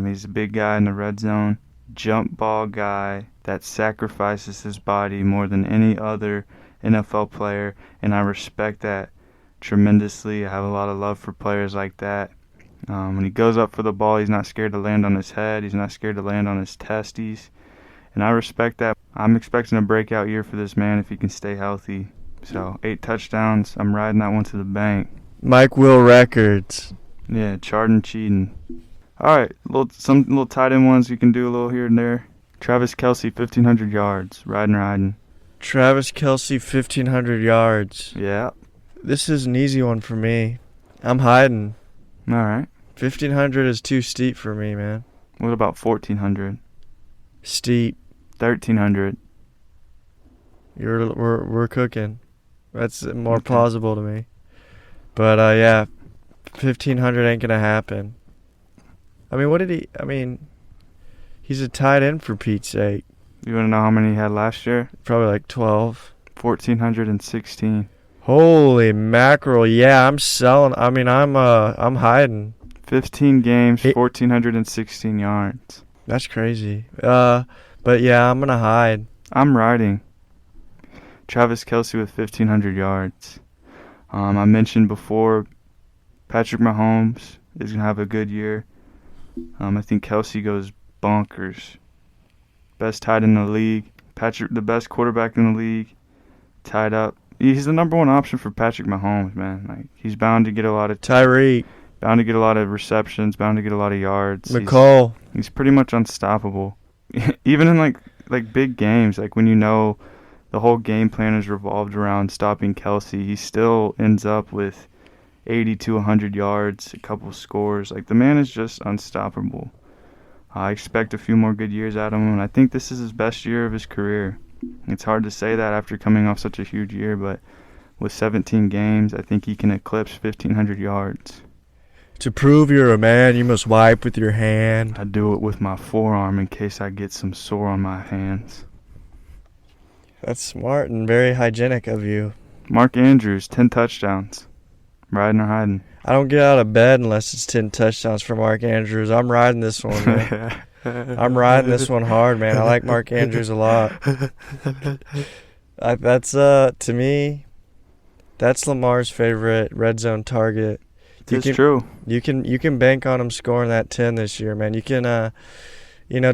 He's a big guy in the red zone. Jump ball guy that sacrifices his body more than any other NFL player, and I respect that tremendously. I have a lot of love for players like that. When he goes up for the ball, he's not scared to land on his head. He's not scared to land on his testes, and I respect that. I'm expecting a breakout year for this man if he can stay healthy. So 8 touchdowns. I'm riding that one to the bank. Mike Will records. Yeah, charting, cheating. All right, some little tight end ones you can do a little here and there. Travis Kelce, 1,500 yards, riding. Travis Kelce, 1,500 yards. Yeah. This is an easy one for me. I'm hiding. All right. 1,500 is too steep for me, man. What about 1,400? Steep. 1,300. We're cooking. That's more Okay. plausible to me. But yeah, 1,500 ain't gonna happen. I mean, he's a tight end for Pete's sake. You want to know how many he had last year? Probably like 12. 1,416. Holy mackerel! Yeah, I'm selling. I mean, I'm hiding. 15 games, 1,416 yards. That's crazy. But yeah, I'm gonna hide. I'm riding. Travis Kelce with 1,500 yards. I mentioned before, Patrick Mahomes is gonna have a good year. I think Kelce goes bonkers. Best tight in the league. Patrick, the best quarterback in the league. Tied up. He's the number one option for Patrick Mahomes, man. Like, he's bound to get a lot of Tyreek. Bound to get a lot of receptions. Bound to get a lot of yards. McCall. He's pretty much unstoppable. Even in like big games, like when the whole game plan is revolved around stopping Kelce, he still ends up with 80 to 100 yards, a couple scores. Like, the man is just unstoppable. I expect a few more good years out of him, and I think this is his best year of his career. It's hard to say that after coming off such a huge year, but with 17 games, I think he can eclipse 1,500 yards. To prove you're a man, you must wipe with your hand. I do it with my forearm in case I get some sore on my hands. That's smart and very hygienic of you. Mark Andrews, 10 touchdowns. Riding or hiding? I don't get out of bed unless it's 10 touchdowns for Mark Andrews. I'm riding this one, man. I'm riding this one hard, man. I like Mark Andrews a lot. That's to me, That's Lamar's favorite red zone target. It's true. You can bank on him scoring that 10 this year, man. You can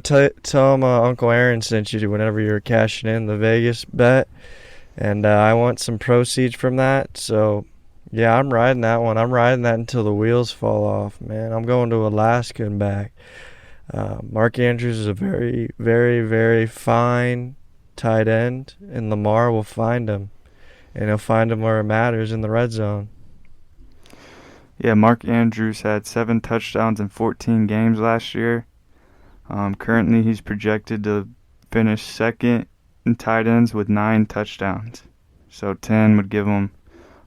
tell him Uncle Aaron sent you whenever you're cashing in the Vegas bet, and I want some proceeds from that. So yeah, I'm riding that one. I'm riding that until the wheels fall off, man. I'm going to Alaska and back. Mark Andrews is a very, very, very fine tight end, and Lamar will find him, and he'll find him where it matters in the red zone. Yeah, Mark Andrews had 7 touchdowns in 14 games last year. Currently, he's projected to finish second in tight ends with 9 touchdowns. So 10 would give him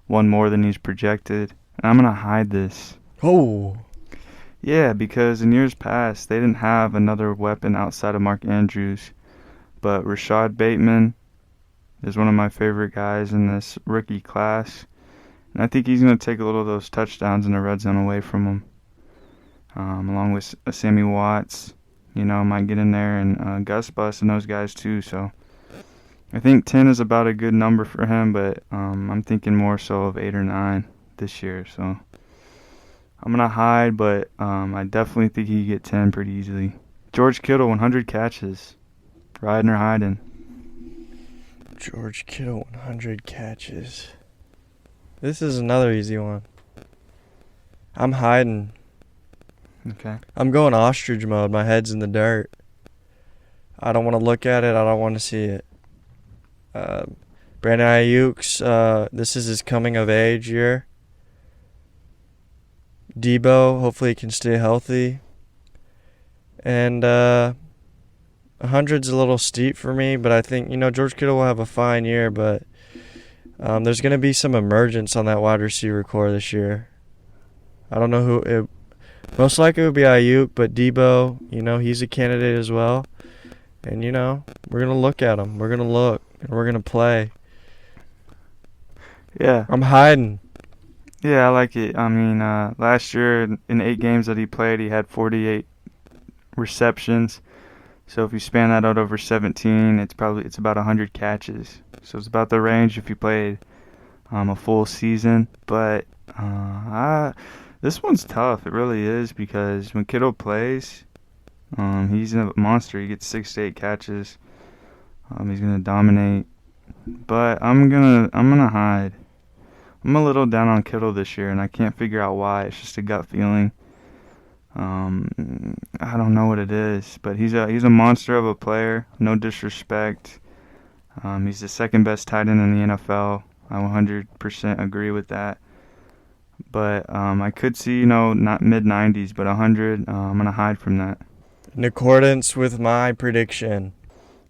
one more than he's projected. And I'm going to hide this. Oh. Yeah, because in years past, they didn't have another weapon outside of Mark Andrews. But Rashad Bateman is one of my favorite guys in this rookie class. And I think he's going to take a little of those touchdowns in the red zone away from him. Along with Sammy Watts, might get in there, and Gus Bus and those guys too. So I think 10 is about a good number for him, but I'm thinking more so of 8 or 9 this year. So I'm going to hide, but I definitely think he could get 10 pretty easily. George Kittle, 100 catches. Riding or hiding? George Kittle, 100 catches. This is another easy one. I'm hiding. Okay. I'm going ostrich mode. My head's in the dirt. I don't want to look at it. I don't want to see it. Brandon Ayuk's, this is his coming of age year. Debo, hopefully he can stay healthy. And 100's a little steep for me, but I think, George Kittle will have a fine year, but there's going to be some emergence on that wide receiver core this year. I don't know who. Most likely it would be Ayuk, but Debo, he's a candidate as well. And, we're going to look at him. We're going to look, and we're going to play. Yeah. I'm hiding. Yeah, I like it. I mean, last year in 8 games that he played, he had 48 receptions. So if you span that out over 17, it's about 100 catches. So it's about the range if you played a full season. But this one's tough. It really is, because when Kittle plays, he's a monster. He gets 6 to 8 catches. He's gonna dominate. But I'm gonna hide. I'm a little down on Kittle this year, and I can't figure out why. It's just a gut feeling. I don't know what it is, but he's a monster of a player. No disrespect. He's the second best tight end in the NFL. I 100% agree with that. But I could see, not mid-90s, but 100. I'm going to hide from that. In accordance with my prediction.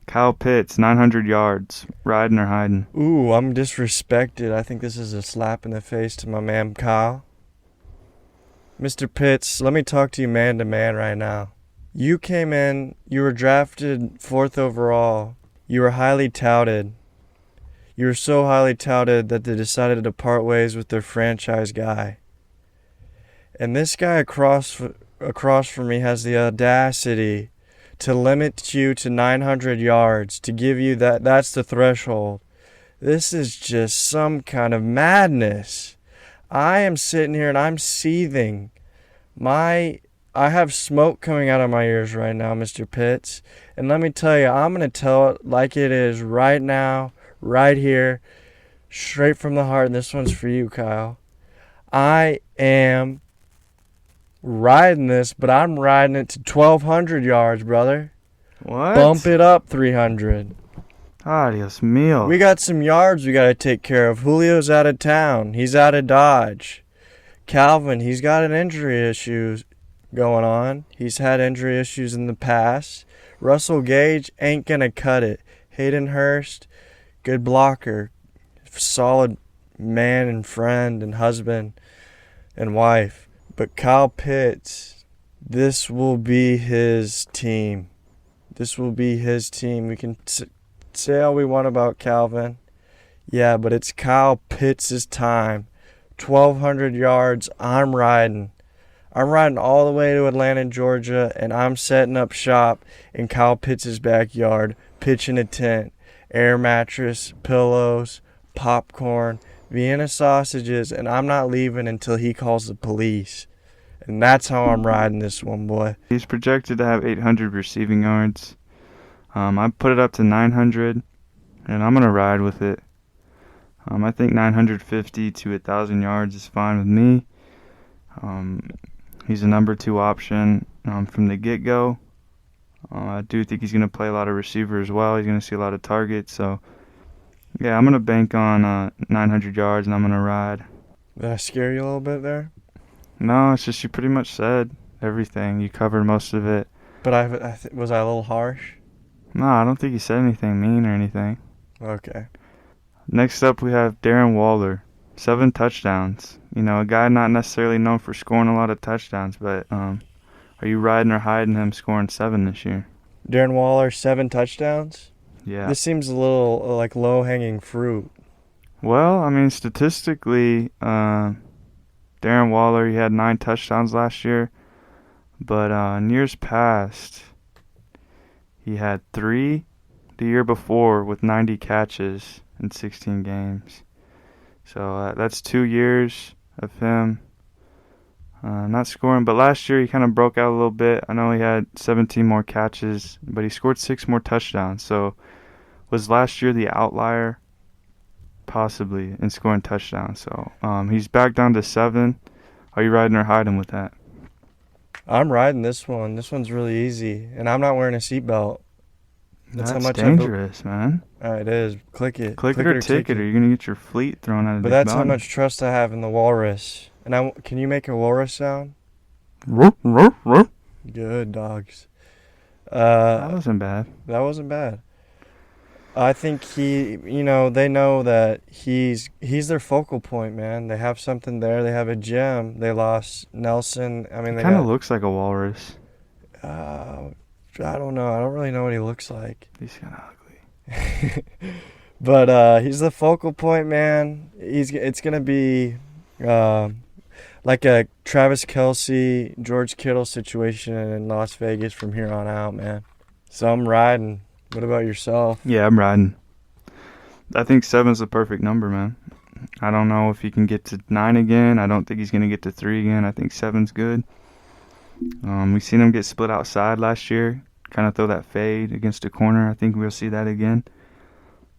Kyle Pitts, 900 yards. Riding or hiding? Ooh, I'm disrespected. I think this is a slap in the face to my man Kyle. Mr. Pitts, let me talk to you man to man right now. You came in, you were drafted 4th overall. You were highly touted. You were so highly touted that they decided to part ways with their franchise guy. And this guy across from me has the audacity to limit you to 900 yards, to give you that's the threshold. This is just some kind of madness. I am sitting here and I'm seething. I have smoke coming out of my ears right now, Mr. Pitts. And let me tell you, I'm going to tell it like it is right now, right here, straight from the heart. And this one's for you, Kyle. I am riding this, but I'm riding it to 1,200 yards, brother. What? Bump it up 300. Adios mio. We got some yards we got to take care of. Julio's out of town. He's out of Dodge. Calvin, he's got an injury issues going on. He's had injury issues in the past. Russell Gage ain't going to cut it. Hayden Hurst, good blocker. Solid man and friend and husband and wife. But Kyle Pitts, this will be his team. This will be his team. We can say all we want about Calvin. Yeah, but it's Kyle Pitts' time. 1,200 yards, I'm riding. I'm riding all the way to Atlanta, Georgia, and I'm setting up shop in Kyle Pitts' backyard, pitching a tent, air mattress, pillows, popcorn, Vienna sausages, and I'm not leaving until he calls the police. And that's how I'm riding this one, boy. He's projected to have 800 receiving yards. I put it up to 900, and I'm gonna ride with it. I think 950 to 1,000 yards is fine with me. Um, he's a number two option from the get-go. I do think he's going to play a lot of receiver as well. He's going to see a lot of targets. So, yeah, I'm going to bank on 900 yards, and I'm going to ride. Did I scare you a little bit there? No, it's just you pretty much said everything. You covered most of it. But was I a little harsh? No, I don't think you said anything mean or anything. Okay. Next up, we have Darren Waller. 7 touchdowns. You know, a guy not necessarily known for scoring a lot of touchdowns, but are you riding or hiding him scoring 7 this year? Darren Waller, 7 touchdowns? Yeah. This seems a little like low-hanging fruit. Well, I mean, statistically, Darren Waller, he had 9 touchdowns last year, but in years past, he had 3 the year before with 90 catches in 16 games. So that's 2 years of him not scoring. But last year he kind of broke out a little bit. I know he had 17 more catches, but he scored 6 more touchdowns. So was last year the outlier? Possibly in scoring touchdowns. So he's back down to 7. Are you riding or hiding with that? I'm riding this one. This one's really easy, and I'm not wearing a seatbelt. That's how much dangerous, man. It is. Click it. Click it or ticket, or you're gonna get your fleet thrown out of the But that's how much trust I have in the walrus. And can you make a walrus sound? Good dogs. That wasn't bad. That wasn't bad. I think they know that he's their focal point, man. They have something there. They have a gem. They lost Nelson. I mean, He kind of looks like a walrus. I don't know. I don't really know what he looks like. He's kind of ugly. But he's the focal point, man. It's gonna be like a Travis Kelce, George Kittle situation in Las Vegas from here on out, man. So I'm riding. What about yourself? Yeah, I'm riding. I think 7's the perfect number, man. I don't know if he can get to 9 again. I don't think he's gonna get to 3 again. I think 7's good. We've seen him get split outside last year, kind of throw that fade against the corner. I think we'll see that again.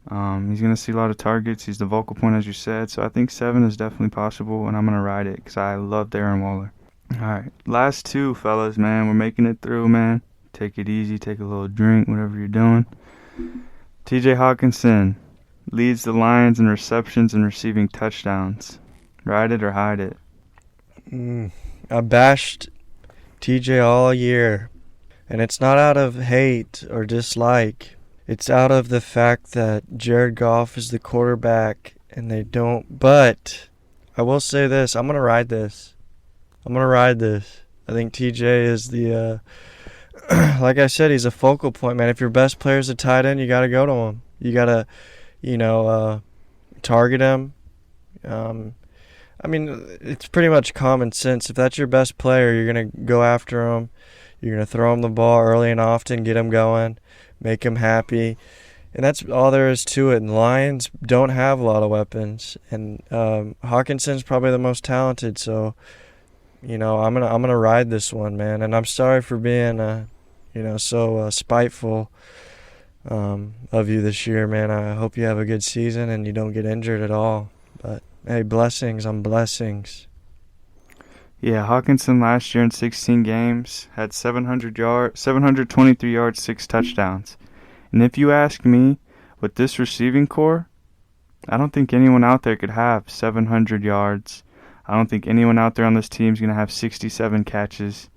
He's going to see a lot of targets. He's the vocal point, as you said. So I think 7 is definitely possible, and I'm going to ride it because I love Darren Waller. All right, last 2, fellas, man. We're making it through, man. Take it easy. Take a little drink, whatever you're doing. TJ Hawkinson leads the Lions in receptions and receiving touchdowns. Ride it or hide it? I bashed TJ all year, and it's not out of hate or dislike. It's out of the fact that Jared Goff is the quarterback and they don't. But I will say this, I'm going to ride this. I think TJ is the like I said, he's a focal point, man. If your best player is a tight end, you got to go to him. You got to target him. I mean, it's pretty much common sense. If that's your best player, you're going to go after him. You're going to throw him the ball early and often, get him going, make him happy. And that's all there is to it. And the Lions don't have a lot of weapons. And Hawkinson's probably the most talented. So, I'm gonna ride this one, man. And I'm sorry for being, so spiteful of you this year, man. I hope you have a good season and you don't get injured at all. But hey, blessings on blessings. Yeah, Hawkinson last year in 16 games had 723 yards, 6 touchdowns. And if you ask me, with this receiving core, I don't think anyone out there could have 700 yards. I don't think anyone out there on this team is going to have 67 catches.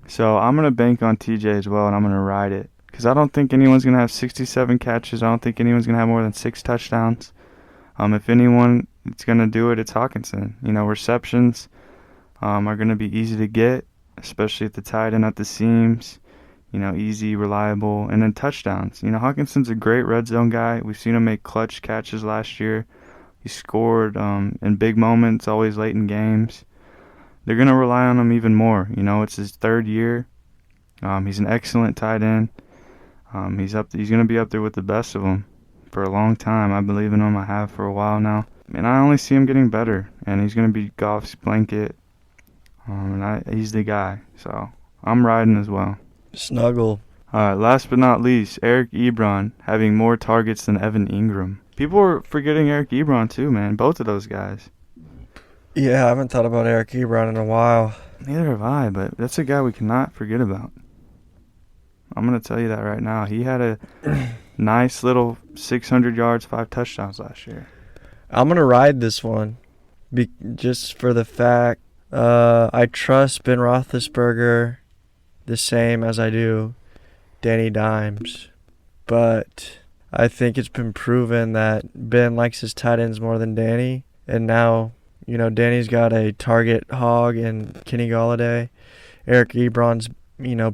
So I'm going to bank on TJ as well, and I'm going to ride it. Because I don't think anyone's going to have 67 catches. I don't think anyone's going to have more than 6 touchdowns. If anyone is going to do it, it's Hawkinson. Receptions are going to be easy to get, especially at the tight end, at the seams. Easy, reliable, and then touchdowns. Hawkinson's a great red zone guy. We've seen him make clutch catches last year. He scored in big moments, always late in games. They're going to rely on him even more. It's his 3rd year. He's an excellent tight end. He's going to be up there with the best of them for a long time. I believe in him. I have for a while now. and I only see him getting better, and he's going to be Goff's blanket. He's the guy, so I'm riding as well. Snuggle. All right, last but not least, Eric Ebron having more targets than Evan Ingram. People are forgetting Eric Ebron too, man. Both of those guys. Yeah, I haven't thought about Eric Ebron in a while. Neither have I, but that's a guy we cannot forget about. I'm going to tell you that right now. He had a nice little 600 yards, 5 touchdowns last year. I'm going to ride this one just for the fact I trust Ben Roethlisberger the same as I do Danny Dimes. But I think it's been proven that Ben likes his tight ends more than Danny. And now, Danny's got a target hog in Kenny Golladay. Eric Ebron's,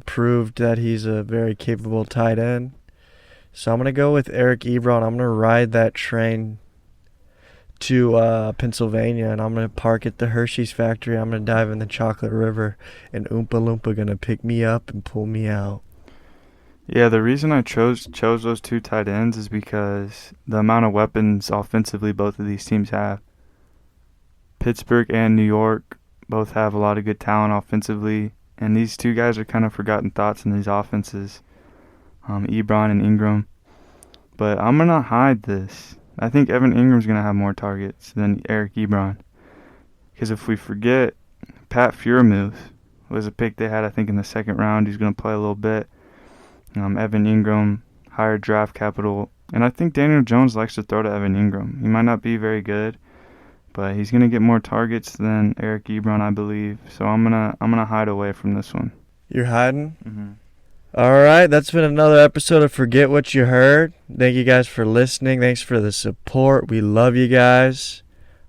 proved that he's a very capable tight end. So I'm going to go with Eric Ebron. I'm going to ride that train to Pennsylvania, and I'm going to park at the Hershey's factory. I'm going to dive in the chocolate river, and Oompa Loompa going to pick me up and pull me out. Yeah, the reason I chose those 2 tight ends is because the amount of weapons offensively both of these teams have. Pittsburgh and New York both have a lot of good talent offensively, and these 2 guys are kind of forgotten thoughts in these offenses, Ebron and Ingram. But I'm going to hide this. I think Evan Ingram's going to have more targets than Eric Ebron. Because if we forget, Pat Freiermuth was a pick they had, I think, in the second round. He's going to play a little bit. Evan Ingram, higher draft capital. And I think Daniel Jones likes to throw to Evan Ingram. He might not be very good, but he's going to get more targets than Eric Ebron, I believe. So I'm gonna hide away from this one. You're hiding? Mm-hmm. All right, that's been another episode of Forget What You Heard. Thank you guys for listening. Thanks for the support. We love you guys.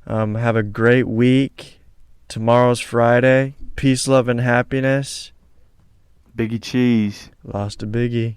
Have a great week. Tomorrow's Friday. Peace, love, and happiness. Biggie Cheese. Lost a biggie.